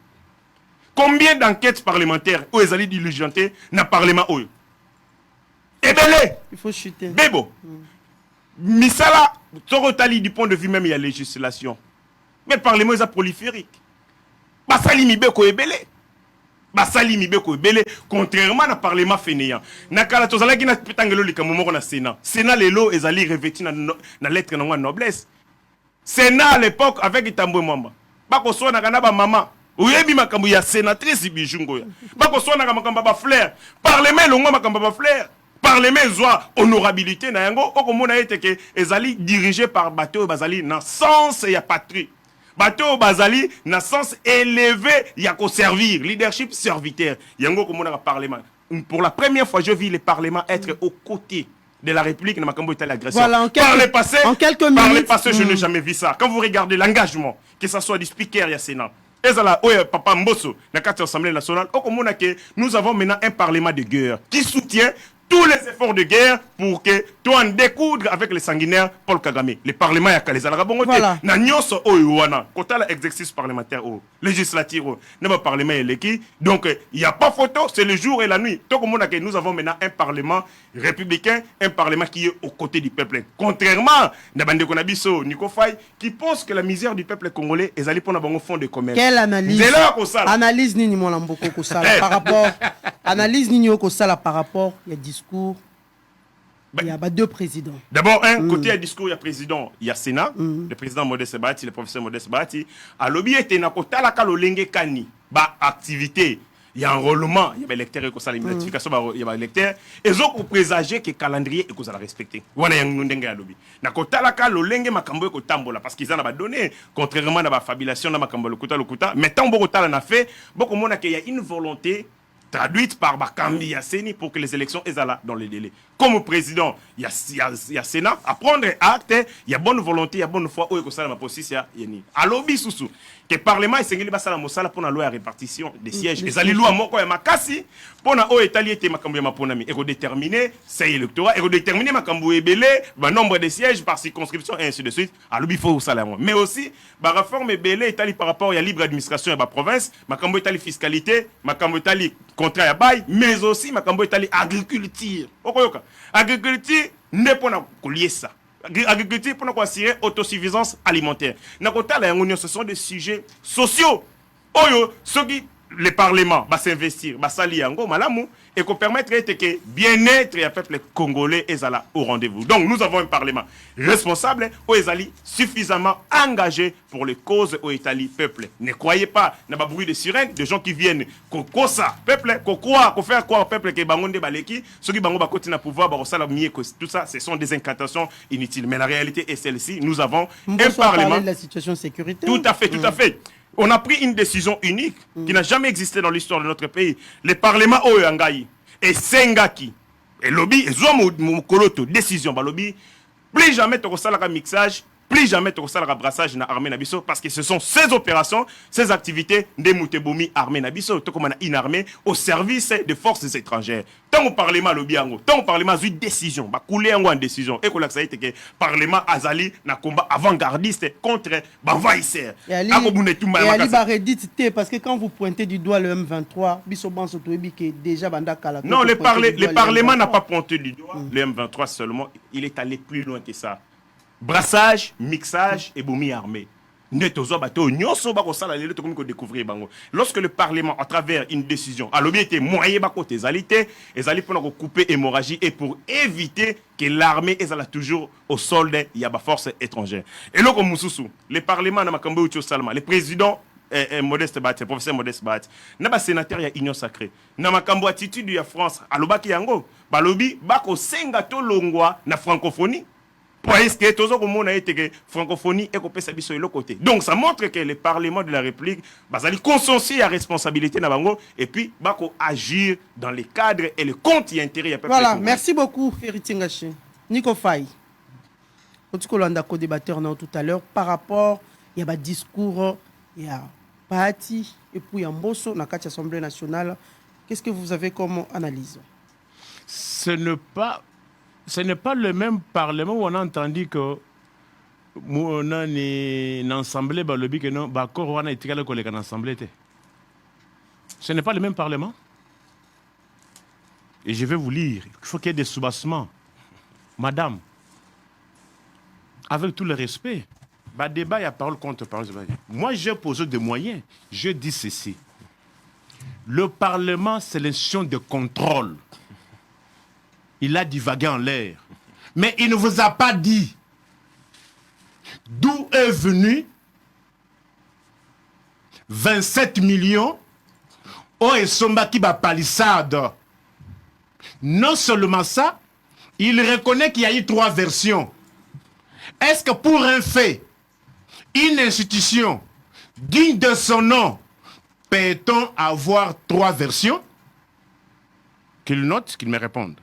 combien d'enquêtes parlementaires ou ezali diligenté na parlement oyo Ebele. Il faut chuter. Bebo. Misala, Torotali du point de vue même, il y a législation. Mais le Parlement est proliphérique. basali mibeko ebele. Basali mibeko ebele contrairement na parlement fainéant. Nakala tozalaki na petangelo likambo moko na Sénat. Sénat lelo ezali revêti na lettre na noblesse. Sénat à l'époque avec Itambwe Mwamba. Bako sona kana ba maman. Oyebi makambo ya sénatrice Bijungo ya. Bako sona kana makambo ba flair. Parlement longo makambo ba flair. Parlement zwa honorabilité na yango okomona ete ke ezali dirigé par bateau bazali na sens ya patrie. Bateau bazali na sens élevé ya ko servir, leadership serviteur. Yango okomona ka parlement. Pour la première fois je vis le parlement être aux côtés de la République dans Makambo Italie agression. Voilà, par le passé, minutes, je n'ai jamais vu ça. Quand vous regardez l'engagement, que ce soit du speaker et Sénat, et ça Papa Mbosso, dans l'Assemblée nationale, nous avons maintenant un parlement de guerre qui soutient tous les efforts de guerre pour que tu en découdre avec les sanguinaires Paul Kagame. Le parlement y a calé. Voilà. Na nyonso oyoana. Quand tu as l'exercice parlementaire législatif, le parlement est qui. Donc il n'y a pas photo, c'est le jour et la nuit. Nous avons maintenant un parlement républicain, un parlement qui est aux côtés du peuple. Contrairement à Nabande Konabiso, Nico Faye, qui pense que la misère du peuple congolais est allée pour un fonds de commerce. Quelle analyse? Analyse Nini Molamboko Kosala par rapport. Analyse Nini Kosala par rapport. Il y a discours. Il y a deux présidents. D'abord, côté du discours, il y a président, il y a Sénat, le président Modeste Bahati, le professeur Modeste Bahati. À l'objet, il y a un Kalolenge Kani, activité. Il y a un enrôlement, il y a des lecteurs, il y a notification, il y a des lecteurs. Et ils ont présagé que le calendrier est respecté. Voilà, il y a un ndenge à l'objet. Na kota la kalolenge makambo ko tambola parce qu'ils en ont donné contrairement à la fabulation na makambo le kuta mais tant beaucoup na fait beaucoup mona qu'il y a une volonté traduite par Bakambi Yasseni pour que les élections aient là dans les délais. Comme président, il y a Sénat à prendre acte, il y a bonne volonté, il y a bonne foi, il y a ma position. À l'objet sous que le Parlement est singulier basala mosala pour la loi à répartition des sièges. Les alliés loi moko ya makasi pour na o Italie te makambo ya maponami et déterminer c'est électorat et déterminer makambo ebele, ba nombre de sièges par circonscription et ainsi de suite. À l'objet faut ça mais aussi ba réforme ebele Italie par rapport à la libre administration et ba province, makambo Italie fiscalité, makambo Italie contrat ya bail, mais aussi makambo Italie agriculture. Okoyoka. Agriculture n'est pas na ça. Agriculture pour assurer autosuffisance alimentaire. Ce sont des sujets sociaux. Oyo, ceux qui le Parlement va s'investir, va s'allier en malamu et qu'on permettrait que bien-être et le peuple congolais est au rendez-vous. Donc nous avons un Parlement responsable où est suffisamment engagé pour les causes au Italie peuple. Ne croyez pas, n'a pas bruit de sirène, de gens qui viennent qu'on ça peuple, qu'on croit, qu'on fait croire au peuple que bangonde baleki, ceux qui bango ba continuer à pouvoir tout ça, ce sont des incantations inutiles. Mais la réalité est celle-ci, nous avons un Parlement. De la situation sécuritaire. Tout à fait, tout à fait. On a pris une décision unique qui n'a jamais existé dans l'histoire de notre pays. Le Parlement Oyangaï et Sengaki et lobby, et Zouamokoloto, décision, lobby, plus jamais tu as mixage, plus jamais tu as brassage dans l'armée Nabiso, parce que ce sont ces opérations, ces activités de Mouteboumi armée Nabiso, comme on a une armée au service des forces étrangères. Tant au Parlement lobby, tant au Parlement une décision, couler en décision, et que ça a été que le Parlement Azali na combat avant-gardiste contre Banvaïser. Et Ali Baredit, parce que quand vous pointez du doigt le M23, Bissoban Sotoebi qui est déjà Banda Kala. Non, le Parlement n'a pas pointé du doigt le M23 seulement, il est allé plus loin que ça. Brassage, mixage et boumi armé. Lorsque le Parlement, à travers une décision, a l'objet moyen côté alité, les alliés pour couper hémorragie et pour éviter que l'armée est toujours au sol des forces étrangères. Et là, comme Moussoussou, le Parlement n'a pas Salma, le président Modeste Bahati, le professeur Modeste Bahati, n'a pas sénateur, il y a union sacrée. N'a pas attitude de la France, à l'obaki yango, balobi, bako sengato longwa na francophonie. Parce que tout le monde a été que francophonie et qu'on sur le côté. Donc ça montre que le Parlement de la République va conscientiser la responsabilité et puis va agir dans les cadres et le compte et intérêt. Voilà, merci beaucoup Héritier Ngaché. Nico Faye. On a débatteur tout à l'heure par rapport il y a un discours, il y a Bahati et puis il y a Mbosso dans l'Assemblée nationale. Qu'est-ce que vous avez comme analyse? Ce n'est pas le même Parlement où on a entendu que on a une assemblée, que non, on a été en assemblée. Ce n'est pas le même Parlement. Et je vais vous lire. Il faut qu'il y ait des soubassements. Madame, avec tout le respect, Bah, débat, il y a parole contre parole. Moi, j'ai posé des moyens. Je dis ceci. Le Parlement, c'est l'institution de contrôle. Il a divagué en l'air. Mais il ne vous a pas dit d'où est venu 27 millions au Esombaki Palissade. Non seulement ça, il reconnaît qu'il y a eu 3 versions. Est-ce que pour un fait, une institution digne de son nom, peut-on avoir 3 versions? Qu'il note, qu'il me réponde.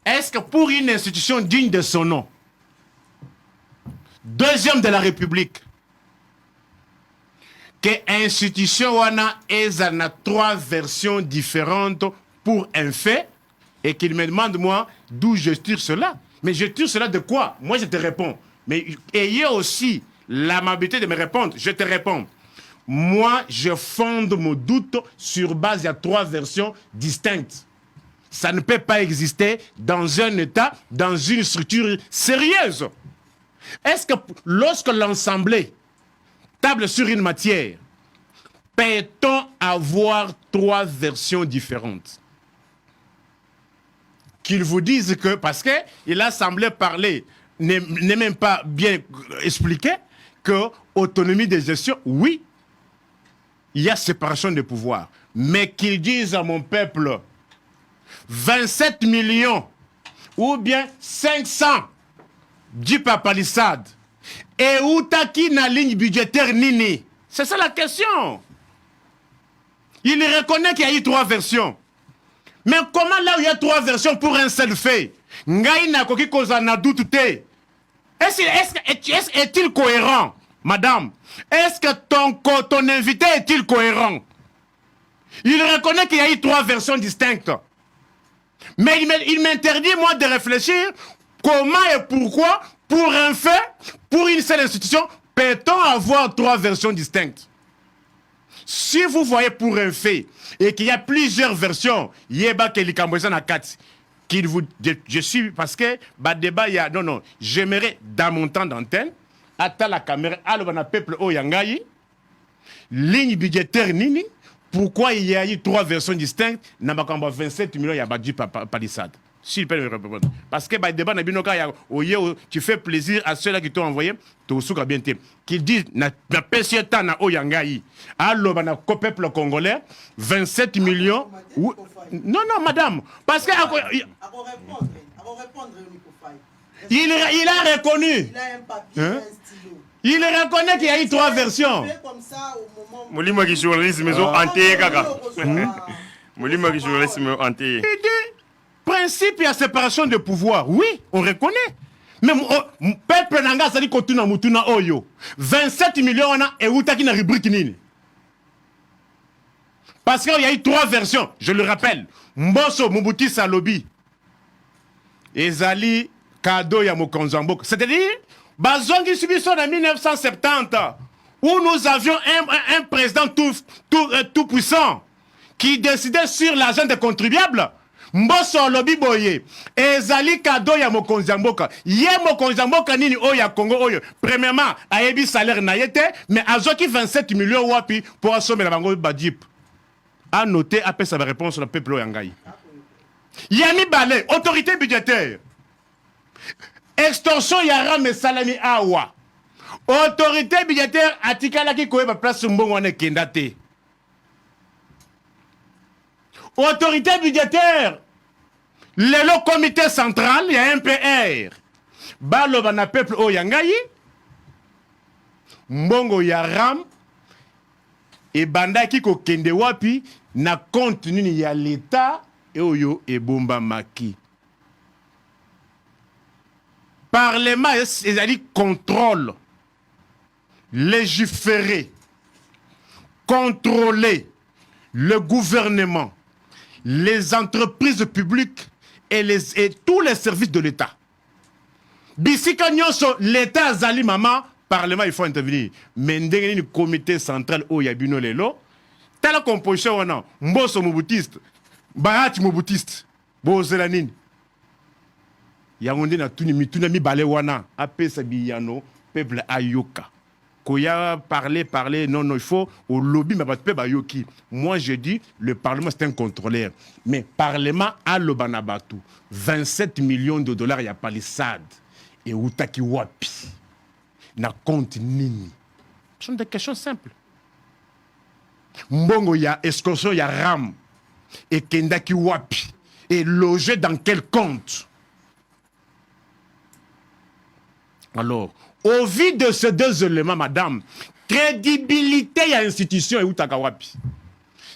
Est-ce que pour une institution digne de son nom, deuxième de la République, que institution wana a 3 versions différentes pour un fait, et qu'il me demande moi d'où je tire cela? Mais je tire cela de quoi? Moi je te réponds. Mais ayez aussi l'amabilité de me répondre. Je te réponds. Moi, je fonde mon doute sur base de 3 versions distinctes. Ça ne peut pas exister dans un État, dans une structure sérieuse. Est-ce que lorsque l'Assemblée table sur une matière, peut-on avoir 3 versions différentes? Qu'ils vous disent que, parce qu'il a semblé parler, n'est même pas bien expliqué, que autonomie de gestion, oui, il y a séparation des pouvoirs. Mais qu'ils disent à mon peuple, 27 millions ou bien 500 du Palissade et où t'as qui na ligne budgétaire nini? C'est ça la question. Il reconnaît qu'il y a eu 3 versions. Mais comment là où il y a 3 versions pour un seul fait? Ngai na koki koza na doute te. Est-il cohérent, madame? Est-ce que ton invité est-il cohérent? Il reconnaît qu'il y a eu 3 versions distinctes. Mais il m'interdit, moi, de réfléchir comment et pourquoi, pour un fait, pour une seule institution, peut-on avoir 3 versions distinctes? Si vous voyez pour un fait et qu'il y a plusieurs versions, Yeba Kelikambouza na Kati, je suis, parce que, débat, il y a, non, j'aimerais, dans mon temps d'antenne, à la caméra, à le peuple Oyangaï, ligne budgétaire Nini, pourquoi il y a eu 3 versions distinctes, n'a pas 27 millions, il y a battu Palissade. S'il peut me répondre. Parce que débat tu fais plaisir à ceux-là qui t'ont envoyé, qui disent, na PCTA na Oyangaï, alors na peuple congolais, 27 millions. Non, madame. Parce que. Il a reconnu. Il a un papier, un stylo. Il reconnaît qu'il y a eu 3 versions. Molima qui journaliste maison hanté kaka. Molima qui journaliste maison hanté. Principe, il y a séparation de pouvoir. Oui, on reconnaît. Mais peuple nanga sali kotuna mutuna oyo. 27 millions on a et où t'as qui na rubrique nini. Parce qu'il y a eu 3 versions, je le rappelle. Mbosso Mobuti Salobi. Ezali Kado ya Mokonzambo. C'est-à-dire, Bazongi Subiso en 1970, où nous avions un président tout puissant qui décidait sur l'argent des contribuables. Mbosso Lobi Boye. Ezali Kado ya Mokonzamboka. Ye Mokonzamboka nini oya Congo oyo. Premièrement, ayebi salaire na yete, mais azoki 27 millions wapi pour assommer la bango badjip. A noter, après sa réponse sur le peuple Oyangaï. Yami Balé, autorité budgétaire. Extorsion Yara Salami Awa. Autorité budgétaire Atikala qui koye ba place Mbongwane Kendate. Autorité budgétaire. Le comité central, il y a un PR. Balo bana peuple Oyangaï. Mbongo Yaram. Et banda qui ko kende wapi na contenu ni ya l'État et oyo et bomba maki. Parlement c'est-à-dire contrôle, légiférer, contrôler le gouvernement, les entreprises publiques et tous les services de l'État. Bisika nyonso l'État azali mama. Parlement, il faut intervenir. Mais le comité central où il y a bino lelo, telle composition wana, Mbosso Mobutiste, Bahati Mobutiste, Bozelanine. Yaoundé na tuni mi bale wana, apé sa biyano, peuple ayoka. Koya parler, non, il faut au lobby, mais pas de yoki. Moi, je dis, le Parlement, c'est un contrôleur. Mais Parlement a le banabatu. 27 millions de dollars, il y a palissade. Et Outaki Wapi. Na compte nini. Ce sont des questions simples. Mbongo, il y a escorso, il y a ram. Et Kendaki Wapi. Et logé dans quel compte? Alors, au vu de ces deux éléments, madame, crédibilité à l'institution et Outakawapi.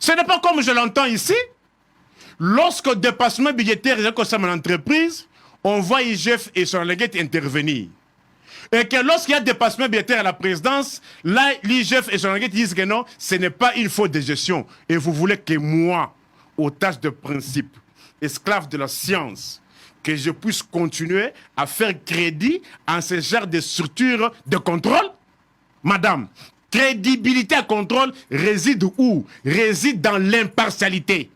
Ce n'est pas comme je l'entends ici. Lorsque dépassement budgétaire est concerne l'entreprise, on voit IGF et son légué intervenir. Et que lorsqu'il y a dépassement budgétaire à la présidence, là, l'IGF et son légué disent que non, ce n'est pas une faute de gestion. Et vous voulez que moi, otage de principe, esclave de la science, que je puisse continuer à faire crédit en ce genre de structure de contrôle? Madame, crédibilité à contrôle réside où? Réside dans l'impartialité,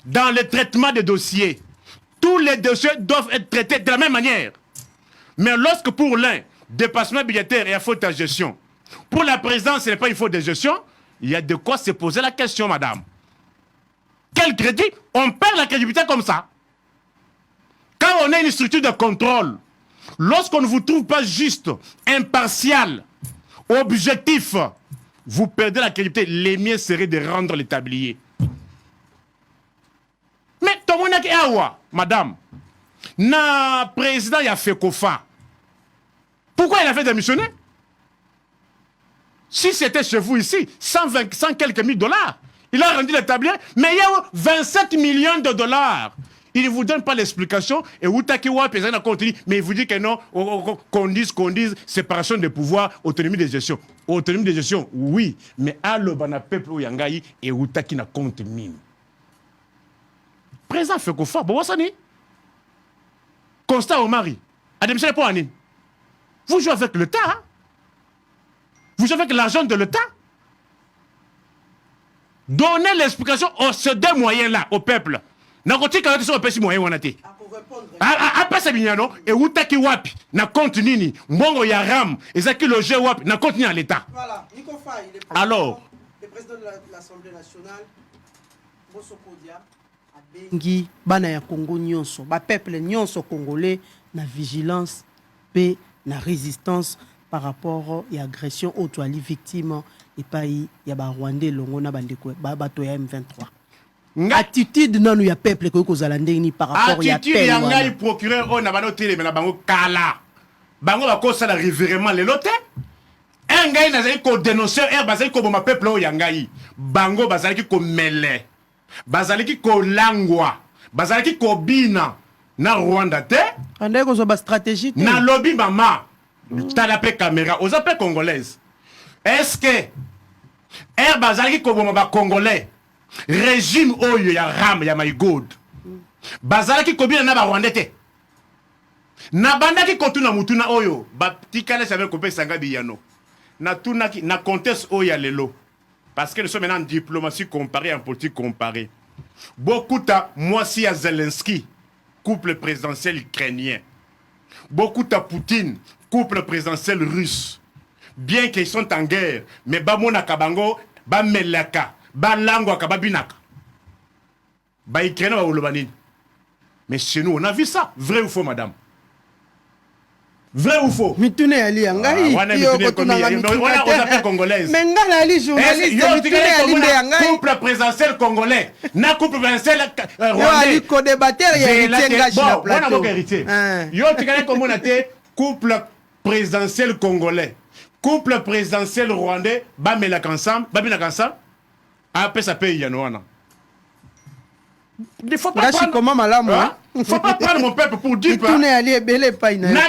dans le traitement des dossiers. Tous les dossiers doivent être traités de la même manière. Mais lorsque pour l'un, dépassement budgétaire et à faute de gestion, pour la présidence, ce n'est pas une faute de gestion, il y a de quoi se poser la question, madame. Quel crédit? On perd la crédibilité comme ça. Quand on a une structure de contrôle, lorsqu'on ne vous trouve pas juste, impartial, objectif, vous perdez la crédibilité. Les miens seraient de rendre les tabliers. Mais tout le monde a dit, madame, na président il a fait Kofa. Pourquoi il a fait démissionner? Si c'était chez vous ici, 100 quelques mille dollars, il a rendu les tabliers, mais il y a 27 millions de dollars. Il ne vous donne pas l'explication. Et Outakiwa, président, continue, mais il vous dit que non, qu'on dise, séparation des pouvoirs, autonomie de gestion. Autonomie de gestion, oui, mais à l'Obana peuple Yangaï et Outaki n'a compte mine. Président Fekofa, bon, ça n'est. Constat au mari. Admission pour Anine. Vous jouez avec l'État. Hein? Vous jouez avec l'argent de l'État. Donnez l'explication aux ces deux moyens-là au peuple. Nakoti quand tu es moyen on a été. Après ça bien non et Outaki wapi na compte nini mbongo ya ram ezaki loger wapi na compte ni à l'état. Voilà, Nico Faye, alors le président de l'Assemblée nationale Bosokodia abengi bana ya Congo nyonso ba peuple nyonso congolais na vigilance pe na résistance par rapport à l'agression autoali victime et pays ya ba Rwandais longo na bandeko ba bato ya M23. Attitude non ya peuple ko kozala ndeni par rapport ya peuple. Attitude ya ngai procureur on na bano télé mais na bango kala. Bango ba ko sala révérément le loté. Un ngai na zali ko dénoncer er bazali ko boma peuple o ya ngai. Bango bazali ki ko mele. Bazali ki ko langwa. Bazali ki ko bina na Rwanda te. Ande ko zo ba stratégie te. Na lobby mama. T'as pe caméra aux appels congolaises. Est-ce que er bazali ki ko boma ba congolais? Régime oyo ya ram ya my god bazala ki kobina na ba Rwandais na banda ki kotuna mutuna oyo ba tikale savait kopé sanga biyano na tuna ki na contexte oyo ya lelo parce que nous sommes maintenant en diplomatie comparée en politique comparée beaucoup ta Moissi à Zelensky couple présidentiel ukrainien beaucoup ta Poutine couple présidentiel russe bien qu'ils sont en guerre mais ba mona kabango ba melaka ba lango akababinaka ba Ukraine ba olobanini. Mais chez nous on a vu ça, vrai ou faux madame? Vrai ou faux? Mitune ali ngai yo kotuna on appelle congolaise. Mais ngala ali journaliste mitune ali ngai couple présidentiel congolais na couple présidentiel rwandais. Yo ali ko débatteur ya héritier na plateau. Bon, héritier. Yo tikale comme on a été couple présidentiel congolais. Couple présidentiel rwandais ba melaka ensemble, ba binaka ensemble. Après ça paye Yanouana. Il faut pas prendre... faut pas prendre mon peuple pour dire...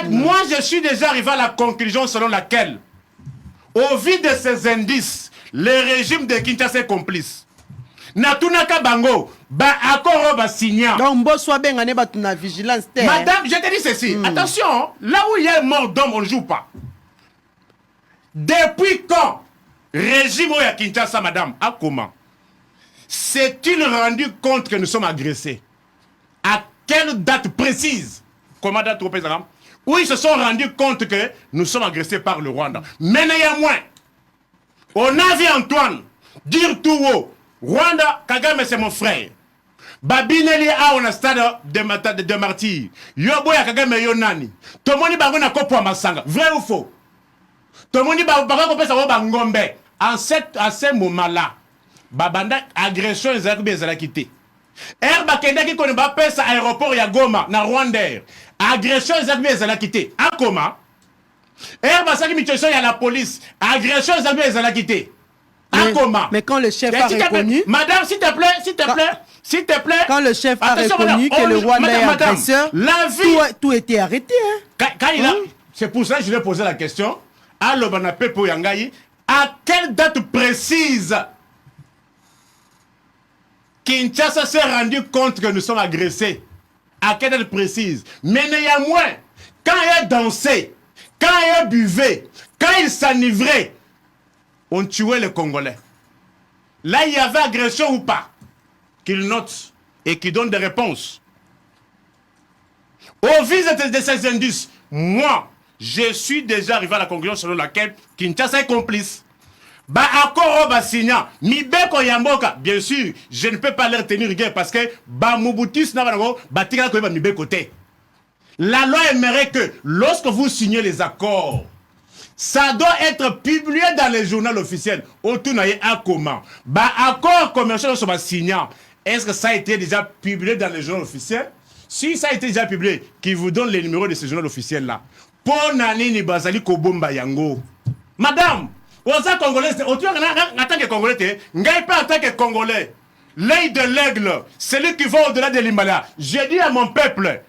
Moi, je suis déjà arrivé à la conclusion selon laquelle, au vu de ces indices, le régime de Kinshasa est complice. Natunaka bango, ba akoro ba signa. Donc, bonsoir ben ane ba tuna vigilance. Madame, je te dis ceci. Attention, là où il y a mort d'homme, on ne joue pas. Depuis quand régime à Kinshasa, madame, à comment s'est-il rendu compte que nous sommes agressés? À quelle date précise? Comment date au président? où ils se sont rendus compte que nous sommes agressés par le Rwanda. Mais néanmoins, on a vu Antoine dire tout haut, Rwanda, Kagame c'est mon frère. Babineli a on a stade de martyr. Yobo ya Kagame yo nani. Tomoni bango na kopo masanga. Vrai ou faux? Tomoni bango ko pesa ba ngombe. À ce moment-là, babanda agression ezala quitté. Herba kenda ki kone ba pesa aéroport ya Goma na Rwanda. Agression ezala quitté. Akoma. Herba saki michoso ya la police. Agression ezala quitté. Akoma. Mais quand le chef a reconnu... Madame, s'il te plaît. Quand le chef a reconnu que le Rwanda est agresseur, tout était arrêté. Hein? C'est pour ça que je lui ai posé la question. À Pepo Yangayi, à quelle date précise Kinshasa s'est rendu compte que nous sommes agressés? À quelle date précise? Mais néanmoins, quand il dansait, quand il buvait, quand il s'enivrait, on tuait les Congolais. Là, il y avait agression ou pas? Qu'il note et qu'il donne des réponses. Au vu de ces indices, moi, je suis déjà arrivé à la conclusion selon laquelle Kinshasa est complice. Bah, accord signa, Mibeko Yamboka, bien sûr, je ne peux pas leur tenir rigueur parce que bah, Mobutus n'a pas bâtir la Mibeko. La loi aimerait que lorsque vous signez les accords, ça doit être publié dans les journaux officiels. Autour à comment? Bah, accord commercial sur ma signant. Est-ce que ça a été déjà publié dans les journaux officiels? Si ça a été déjà publié, qui vous donne les numéros de ces journaux officiels-là. Pour Nanini Bazali Kobomba Yango. Madame, Oza Congolais, en tant que Congolais, n'gaye pas en tant que Congolais. L'œil de l'aigle, celui qui va au-delà de l'Himalaya. J'ai dit à mon peuple,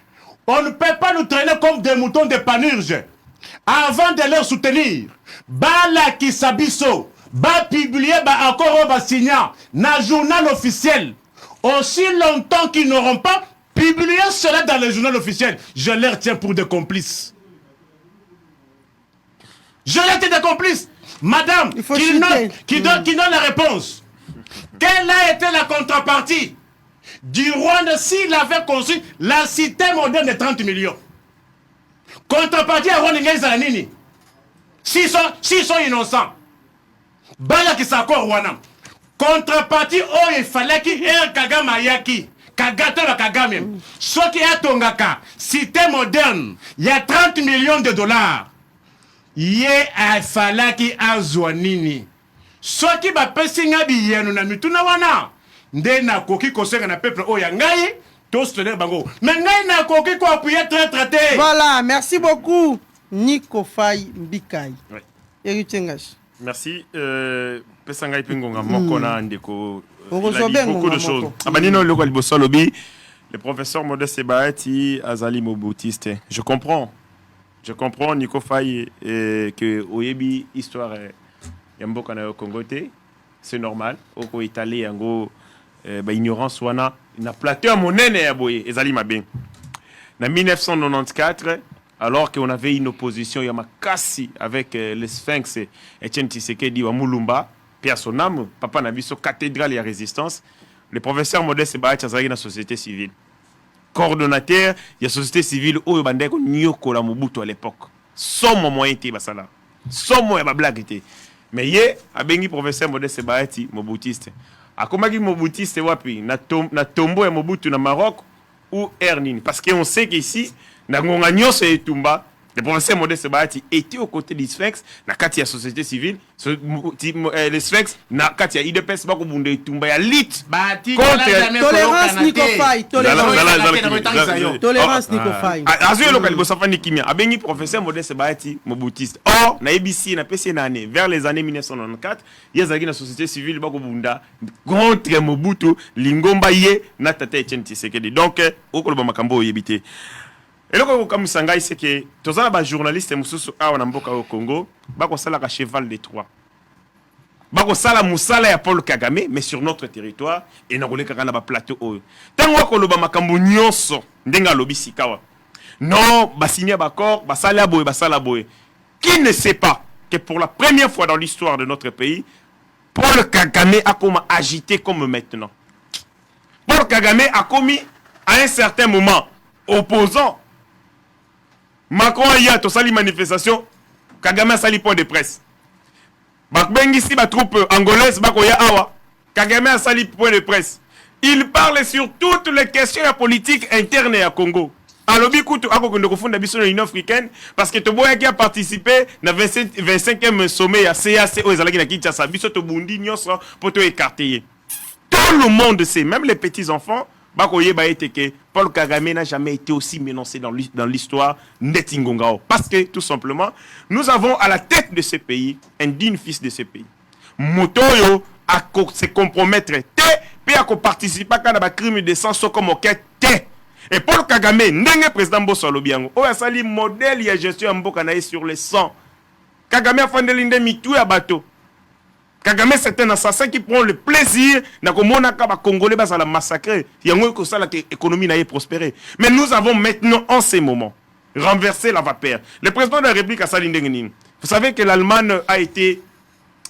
on ne peut pas nous traîner comme des moutons de panurge. Avant de leur soutenir, Bala Kisabiso, ba publier, ba encore ba signer, na journal officiel. Aussi longtemps qu'ils n'auront pas publié cela dans le journal officiel, je les tiens pour des complices. Je les tiens des complices. Madame, qui donne la réponse. Quelle a été la contrepartie du Rwanda s'il avait construit la cité moderne de 30 millions? Contrepartie à Rwanda Nini. S'ils sont innocents. Bala qui s'accorde Rwanda. Contrepartie, oh, il fallait qu'il y ait un Kagame Ayaki. Kagata la Kagame. Ce qui est Tongaka, cité moderne, il y a 30 millions de dollars. Il fallait qu'il y ait un Zouanini. Ce qui va passer à Biyano na mituna wana. Ndena koki koseka na peuple oh yangai. Mais n'a koki ko appuyer très traité. Voilà, merci beaucoup. Nico Faye Mbikai. Oui. Merci. Pesanga ipingonga moko na ndeko. Beaucoup de choses. Abanino loko liboso lobi. Le professeur Modeste Bahati Azali Mobutiste. Je comprends Nico Faye que oyebi histoire yamboka na Congo te. C'est normal. Oko italien yango ignorance wana na plateau monene ya boye ezali mabe. Na 1994 alors qu'on avait une opposition Yamakasi avec les Sphinx Etienne Tshisekedi wa Mulumba, Pierre Sonam, papa Nabiso, cathédrale et résistance, le professeur Modeste Bahati azali na société civile. Coordonnateur, il y a société civile au bandeko nyoko la Mobutu à l'époque. Somme moyen té basala. Somme moyen ba blague té. Mais yé abengi professeur Modeste Bahati Mobutiste. Akomaki Mobutiste wapi na tombo ya Mobutu na Maroc ou Ernini parce qu'on sait qu'ici na ngonga nyonso etumba le professeur Modeste Bahati était aux côtés des Sphinx na kati ya société civile les Sphinx na kati ya IDPS bako bunde etumba ya lit tolérance Nico Faye tolérance Nico Faye azu loka liboso fani kimia abengi professeur Modeste Bahati Mobutiste or na ABC na PC na année vers les années 1994 yazaki na société civile bako bunda contre Mobutu lingomba ye na tata Etienne Tshisekedi donc okoloba makambo yebité. Et le comme Sangai, c'est que tous les journalistes au Congo, bako sala ka cheval de Troie. Bako sala musala ya Paul Kagame, mais sur notre territoire et na koleka na ba plateau oyo. Tango ko loba makambo nyonso ndenga lobi sikawa. Non, ba signer d'accord, ba sala boye. Qui ne sait pas que pour la première fois dans l'histoire de notre pays, Paul Kagame a comme agité comme maintenant. Paul Kagame a commis à un certain moment opposant Macron y a tosali manifestation, Kagame sali point de presse. Bakbengi si ba troupe angolaise bakoya awa, Kagame sali point de presse. Il parle sur toutes les questions politiques internes à Congo. Alors, écoute, à Congo, nous fondons l'Union africaine parce que Toboya qui a participé dans le 25e sommet à CAC aux Alaki na Kinshasa, Biso Tobundi, Nyoso, pour te écarter. Tout le monde sait, même les petits-enfants, Paul Kagame n'a jamais été aussi menacé dans l'histoire Netingongao. Parce que, tout simplement, nous avons à la tête de ce pays un digne fils de ce pays. Motoyo a se compromettre, puis a participer à un crime de sang, comme et Paul Kagame, n'est président Bosso Lobiango, il a sali modèle de gestion en Bokanaï sur le sang. Kagame a fait de mitou à bateau. Kagame, c'est un assassin qui prend le plaisir de que les Congolais va massacrer. Il y a que l'économie n'a pas prospéré. Mais nous avons maintenant, en ces moments, renversé la vapeur. Le président de la République a sali Ndengenin. Vous savez que l'Allemagne a été,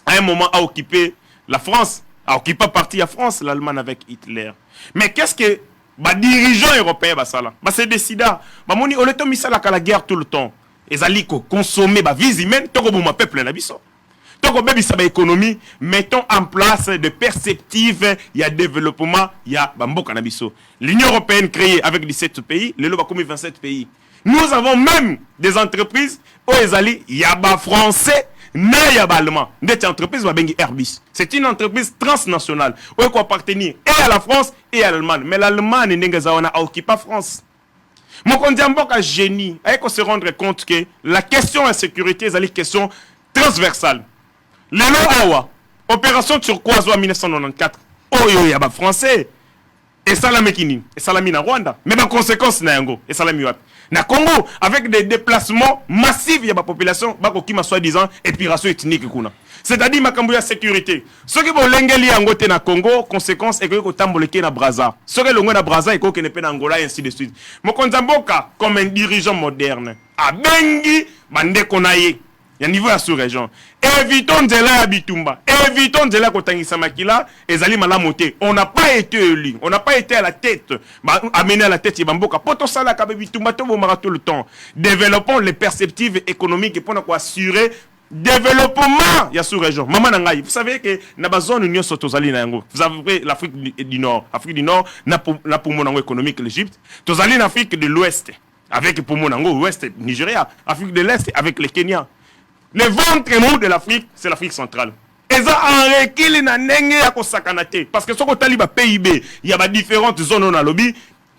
à un moment, à occuper la France, a occupé partie à France, l'Allemagne avec Hitler. Mais qu'est-ce que les dirigeants européens c'est décidant. On est mis à la guerre tout le temps. Ils allaient consommer la vie humaine, tout le peuple na biso. Tout le sa économie, mettons en place des perspectives, il y a développement, il y a bamboka na biso. L'Union européenne créée avec 17 pays, le loba comme 27 pays. Nous avons même des entreprises où ils allaient, il y a des Français. Cette entreprise Airbus. C'est une entreprise transnationale où elle appartenir et à la France et à l'Allemagne. Mais l'Allemagne n'a occupé la France. Mon Kondiamboka génie, il se rendre compte que la question de sécurité est une question transversale. Le Awa, opération turquoise en 1994, il y a des Français. Et ça la Mekini, et ça la mina Rwanda. Mais en conséquence, et ça la miwap. Na Congo, avec des déplacements massifs, il y a la population, qui m'a soi-disant épiration ethnique. C'est-à-dire, ma sécurité. Ce qui vont l'engeli angote na Congo, conséquence, et que vous tamboleke na Brazza. Ce qui est na Brazza, et que ne peut na Angola, et ainsi de suite. Mokonzamboka, comme un dirigeant moderne, a bengi, bande konaye. Il y a un niveau à sous-région. Évitons de la Abitumba. Évitons de la Kotangisa Makila. Et Zali Malamoté. On n'a pas été élu. On n'a pas été à la tête. Amené à la tête, Yabamboka. Poto Sala Kabebitumba, Tobo Mara tout le temps. Développons les perspectives économiques pour assurer développement. Il y a sous-région. Maman Nangaï. Vous savez que dans la zone Union Sotozali Nango. Vous avez l'Afrique du Nord. L'Afrique du Nord, n'a pour mon économique l'Égypte. Tozali l'Afrique de l'Ouest. Avec pour mon Ouest, Nigeria. Afrique de l'Est avec le Kenya. Le ventre mou de l'Afrique, c'est l'Afrique centrale. Et ça, en recul, parce que ce qu'on taliba PIB, il y a différentes zones dans le lobby.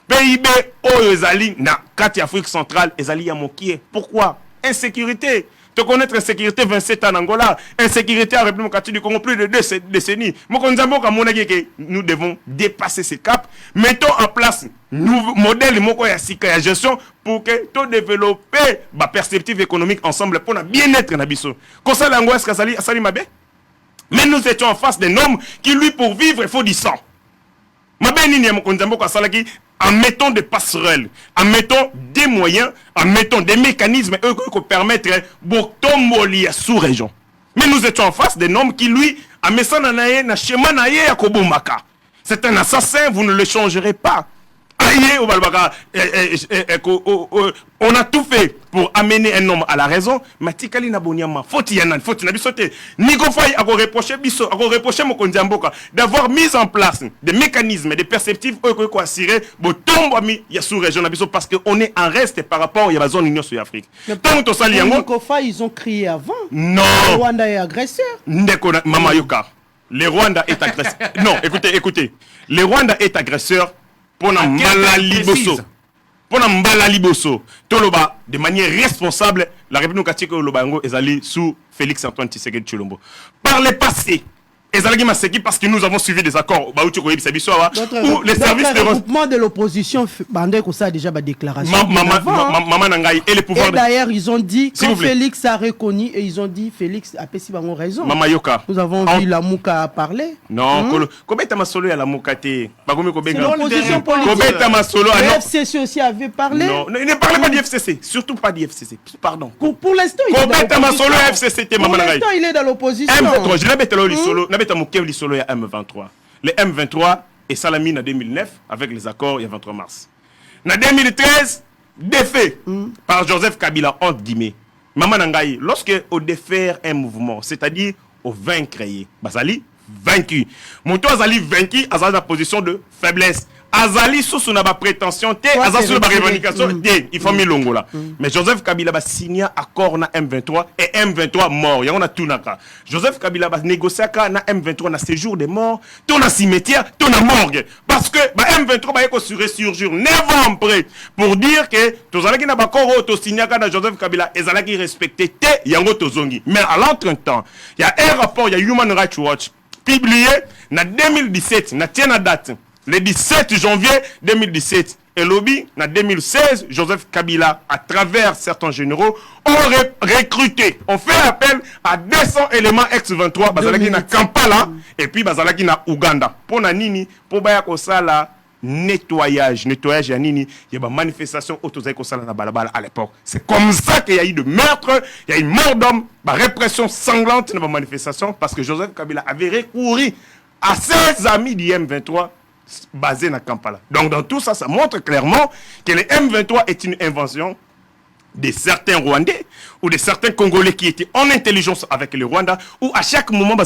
PIB, Oyezali, na Kati Afrique centrale, Ezali Yamokie. Pourquoi? Insécurité. Te connaître insécurité 27 ans en Angola, insécurité en République du Congo plus de 2 décennies. Nous devons dépasser ces caps. Mettons en place nouveau modèle de gestion pour que tout développer la perspective économique ensemble pour bien-être na biso. Comme ça l'angoisse Kasali Mabe. Mais nous étions en face d'un homme qui lui pour vivre il faut du sang. En mettant des passerelles, en mettant des moyens, en mettant des mécanismes qui permettent de sous-région. Mais nous étions en face d'un homme qui, lui, a mis ça dans le schéma. C'est un assassin, vous ne le changerez pas. On a tout fait pour amener un homme à la raison. Mais tikali na bonyama, faut na bisote. Niko fay a reproché biso, a reproché Mokondiamboka d'avoir mis en place des mécanismes, des perspectives pour assurer bo tombo mi ya sous région na biso parce que on est en reste par rapport à la zone Union Sud-Afrique. Tant to sali yango. Niko fay ils ont crié avant. Non. Le Rwanda est agresseur. Ndeko mama yoka. Le Rwanda est agresseur. Non, écoutez. Le Rwanda est agresseur. Pour Mbala Liboso, Toloba, de manière responsable, la République catholique Lobango est allée sous Félix Antoine Tshisekedi Tshilombo. Par le passé, parce que nous avons suivi des accords où les services de regroupement de l'opposition ça a déjà ma déclaration. Et les pouvoirs. Et d'ailleurs, ils ont dit quand Félix a reconnu et ils ont dit Félix a pessi bango raison. Mama Yoka. Nous avons vu la Mouka parler. Non, comment ta masolo ya la Mouka te? C'est l'opposition politique. Le FCC aussi avait parlé. Non, il ne parlait pas du FCC, surtout pas du FCC. Pardon. Pour l'instant, il est dans l'opposition. Pour l'instant, il est dans l'opposition. M23, je l'avais le solo. Il y a M23. Le M23 est Salamine en 2009 avec les accords il y a 23 mars. En 2013, défait par Joseph Kabila, entre guillemets. Maman Nangaï, lorsque au défaire un mouvement, c'est-à-dire au vaincre, Bazali vaincu. Monto Azali vaincu, Azali dans la position de faiblesse. Azali sous son prétention, Azali sous la revendication, il faut mis longo là. Mais Joseph Kabila va signer accord na M23 et M23 mort. Il y a tout naka. Joseph Kabila va négocier na M23 na séjour des morts, ton na cimetière, ton na morgue. Parce que M23 va ressurgir 9 ans après pour dire que tous les qui n'a pas encore to signé na Joseph Kabila et Zala qui respecté yango tozongi. Mais à l'entretemps, il y a un rapport, il y a Human Rights Watch publié en 2017, na tienne date. Le 17 janvier 2017, et lobby, en 2016, Joseph Kabila, à travers certains généraux, ont recruté, ont fait appel à 200 éléments ex-23, Bazalaki na Kampala, et puis Bazalaki na Ouganda. Pour Nini, pour Bayakosala, nettoyage ya Nini, il y a une manifestation autorisée na Balabala à l'époque. C'est comme ça qu'il y a eu de meurtres, il y a eu mort d'hommes, répression sanglante dans la manifestation, parce que Joseph Kabila avait recouru à ses amis du M23, basé dans Kampala. Donc dans tout ça, ça montre clairement que le M23 est une invention de certains Rwandais ou de certains Congolais qui étaient en intelligence avec le Rwanda, ou à chaque moment, dans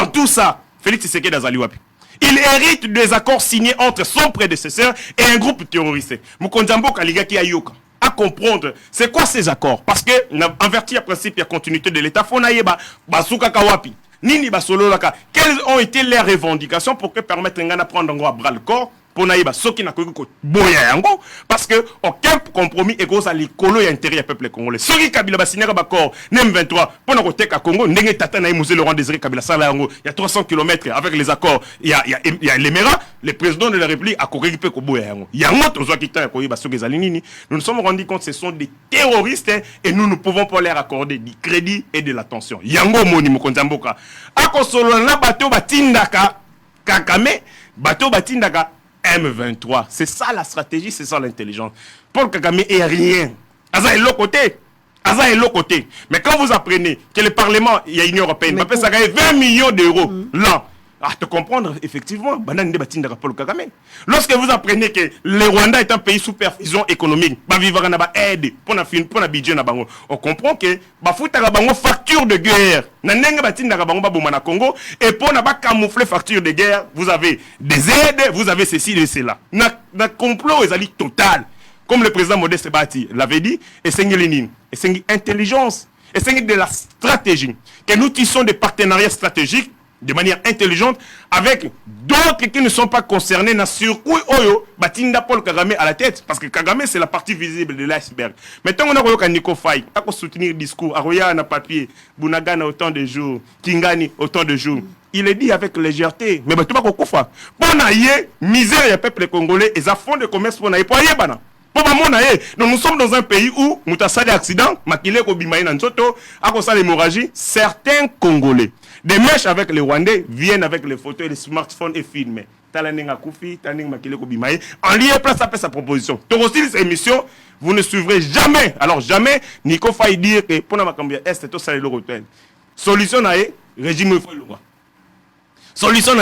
tout ça, Félix Tshisekedi Azali wapi. Il hérite des accords signés entre son prédécesseur et un groupe terroriste. Mukonjambo Kaliga qui a yoka. À comprendre, c'est quoi ces accords? Parce que, en vertu du principe de continuité de l'État, Fonaïba, Basuka Kawapi. Nini basolo laka, quelles ont été les revendications pour que permettre de prendre un bras le corps pour naïba soki na ko boya yango parce que aucun compromis est cause à l'écolo et intérêt peuple congolais. Soki Kabila ba signer d'accord NM23 pour na koteka Congo ndenge tata na Mosée Laurent Désiré Kabila sala yango il y a 300 km avec les accords il y a l'Émirat, le président de la République a corrigé ko boya yango. Yango tozo kita ko yiba soki zali nini. Nous nous sommes rendus compte que ce sont des terroristes et nous ne pouvons pas leur accorder du crédit et de l'attention. Yango moni mokonzamboka. Akosolo na bato batindaka Kakame bato batindaka M23. C'est ça la stratégie, c'est ça l'intelligence. Paul Kagame est rien. Aza est l'autre côté. Aza est l'autre côté. Mais quand vous apprenez que le Parlement, il y a l'Union européenne, ça gagne 20 millions d'euros là. À te comprendre, effectivement, Paul Kagame. Lorsque vous apprenez que le Rwanda est un pays sous perfusion économique, aide pour la budget, on comprend que facture de guerre. Congo et pour ne pas camoufler facture de guerre, vous avez des aides, vous avez ceci et cela. Le complot est total. Comme le président Modeste Bati l'avait dit, et c'est une intelligence, et c'est de la stratégie. Que nous tissons des partenariats stratégiques de manière intelligente avec d'autres qui ne sont pas concernés dans circuit Oyo, Batinda Paul Kagame à la tête, parce que Kagame c'est la partie visible de l'iceberg. Maintenant on a Nico Faye, à soutenir le discours, Aroya na papier, Bunagana autant de jours, Kingani autant de jours. Il est dit avec légèreté, mais tu vas qu'on koufa. Pour naïe, misère et peuple congolais, et à fond de commerce pour naïe, pour naïe bana. Donc nous sommes dans un pays où, Moutassade accident, Makile Kobimaï Nanzoto, à cause de l'hémorragie, certains Congolais, des mèches avec les Rwandais, viennent avec les photos et les smartphones et filment. Talaninga Koufi, Taning Makile Kobimaï, en lieu place après sa proposition. Torostil, cette émission, vous ne suivrez jamais, alors jamais, Nico Faye dire que pour la Macambia Est, c'est au salaire de solution naïe, régime faut le roi. Solution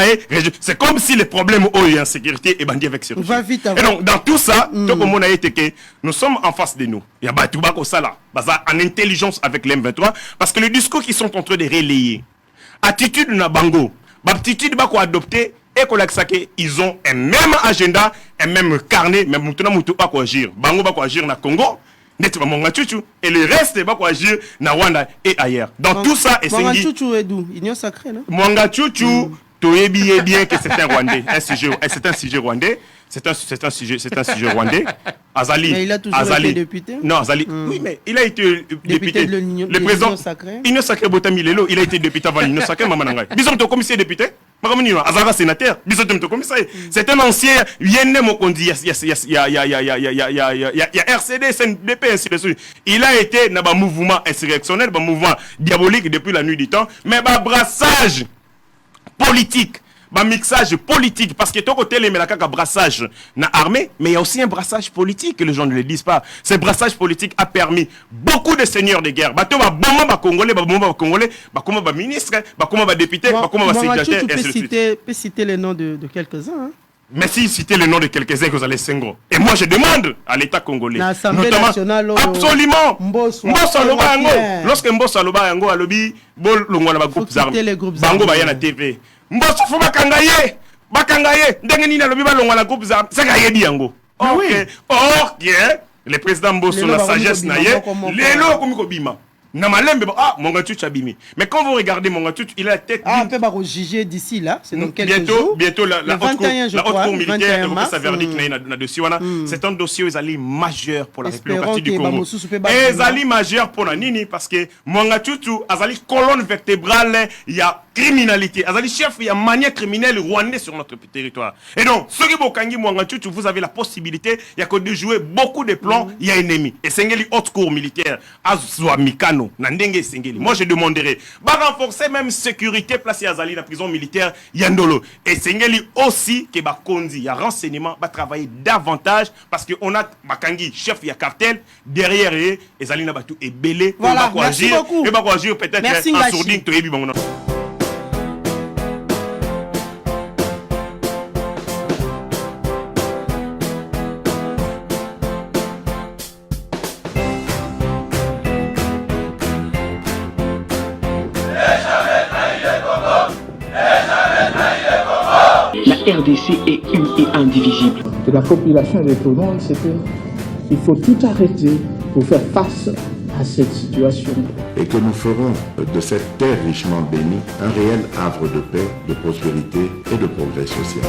c'est comme si les problèmes en sécurité et bandit avec sécurité. Et donc dans tout ça, nous sommes en face de nous. Il y a Batouba Sala, en intelligence avec l'M23, parce que les discours qui sont en train de relayer, attitude na bango, attitude bako adopter et que ils ont un même agenda, un même carnet, même maintenant mutu bako agir. Bango bako agir na Congo. Et le reste va agir na Rwanda et ailleurs. Dans tout ça, et c'est Union sacrée, non? Mwangachuchu, tu es bien que c'est un Rwandais, c'est un sujet rwandais. C'est un sujet rwandais. Azali. Mais il a toujours été député. Non, Azali. Oui, mais il a été député. Le président Union sacrée Botami Lelo, il a été député avant l'Union sacrée Mamananga. Bisous ton commissaire député. Azara sénateur. Bisous ton commissaire. C'est un ancien. Il y a RCD, CNDP, ainsi de suite. Il a été dans un mouvement insurrectionnel, un mouvement diabolique depuis la nuit du temps, mais un brassage politique. Un mixage politique, parce que ton côté les melaka brassage na armée, mais il y a aussi un brassage politique que les gens ne le disent pas. Ce brassage politique a permis beaucoup de seigneurs de guerre. Bato ba bomba ba congolais, ba comment ba ministre, ba comment ba député, ba comment ba sénateur. Tu peux citer les noms de quelques-uns. Hein? Merci, citez le nom de quelques-uns que vous allez Senghor. Et moi, je demande à l'État congolais, l'Assemblée nationale, absolument, Mbosso Aloba Yango, lorsque Mbosso Aloba Yango a lobby, bol longwa na ba groupe armés, bango ba yana TV. Mbosso faut bakangaye, ndenge nini alobi ba longwa na groupe armés, ça gaye di yango. OK, le président Mbosso la sagesse na ye, lelo komiko bima. Namalembe, Mongatouch abimi. Mais quand vous regardez Mongatouch, il a la tête. On peut pas juger d'ici là, c'est dans quelques jours. Bientôt, la haute cour militaire, sa verdict là-dessus. C'est un dossier majeur pour la République du Congo. Et majeur pour la Nini, parce que Mongatouch, azali colonne vertébrale, il y a criminalité. Azali chef, il y a manière criminelle rwandais sur notre territoire. Et donc, ceux qui Bokangi Mongatouch, vous avez la possibilité, il y a que de jouer beaucoup de plans, il y a ennemi. Et c'est une haute cour militaire, Azwa Mikano. Moi je demanderai renforcer même sécurité placée à Zali la prison militaire Yandolo et Sengeli aussi que Bakondi ya renseignement va travailler davantage parce que on a Bakangi chef ya cartel derrière et Zali na batu et belé voilà merci beaucoup et va agir peut-être en sourdine to ebi bango. La RDC est une et indivisible. De la population et de tout le monde, c'est qu'il faut tout arrêter pour faire face à cette situation. Et que nous ferons de cette terre richement bénie un réel havre de paix, de prospérité et de progrès social.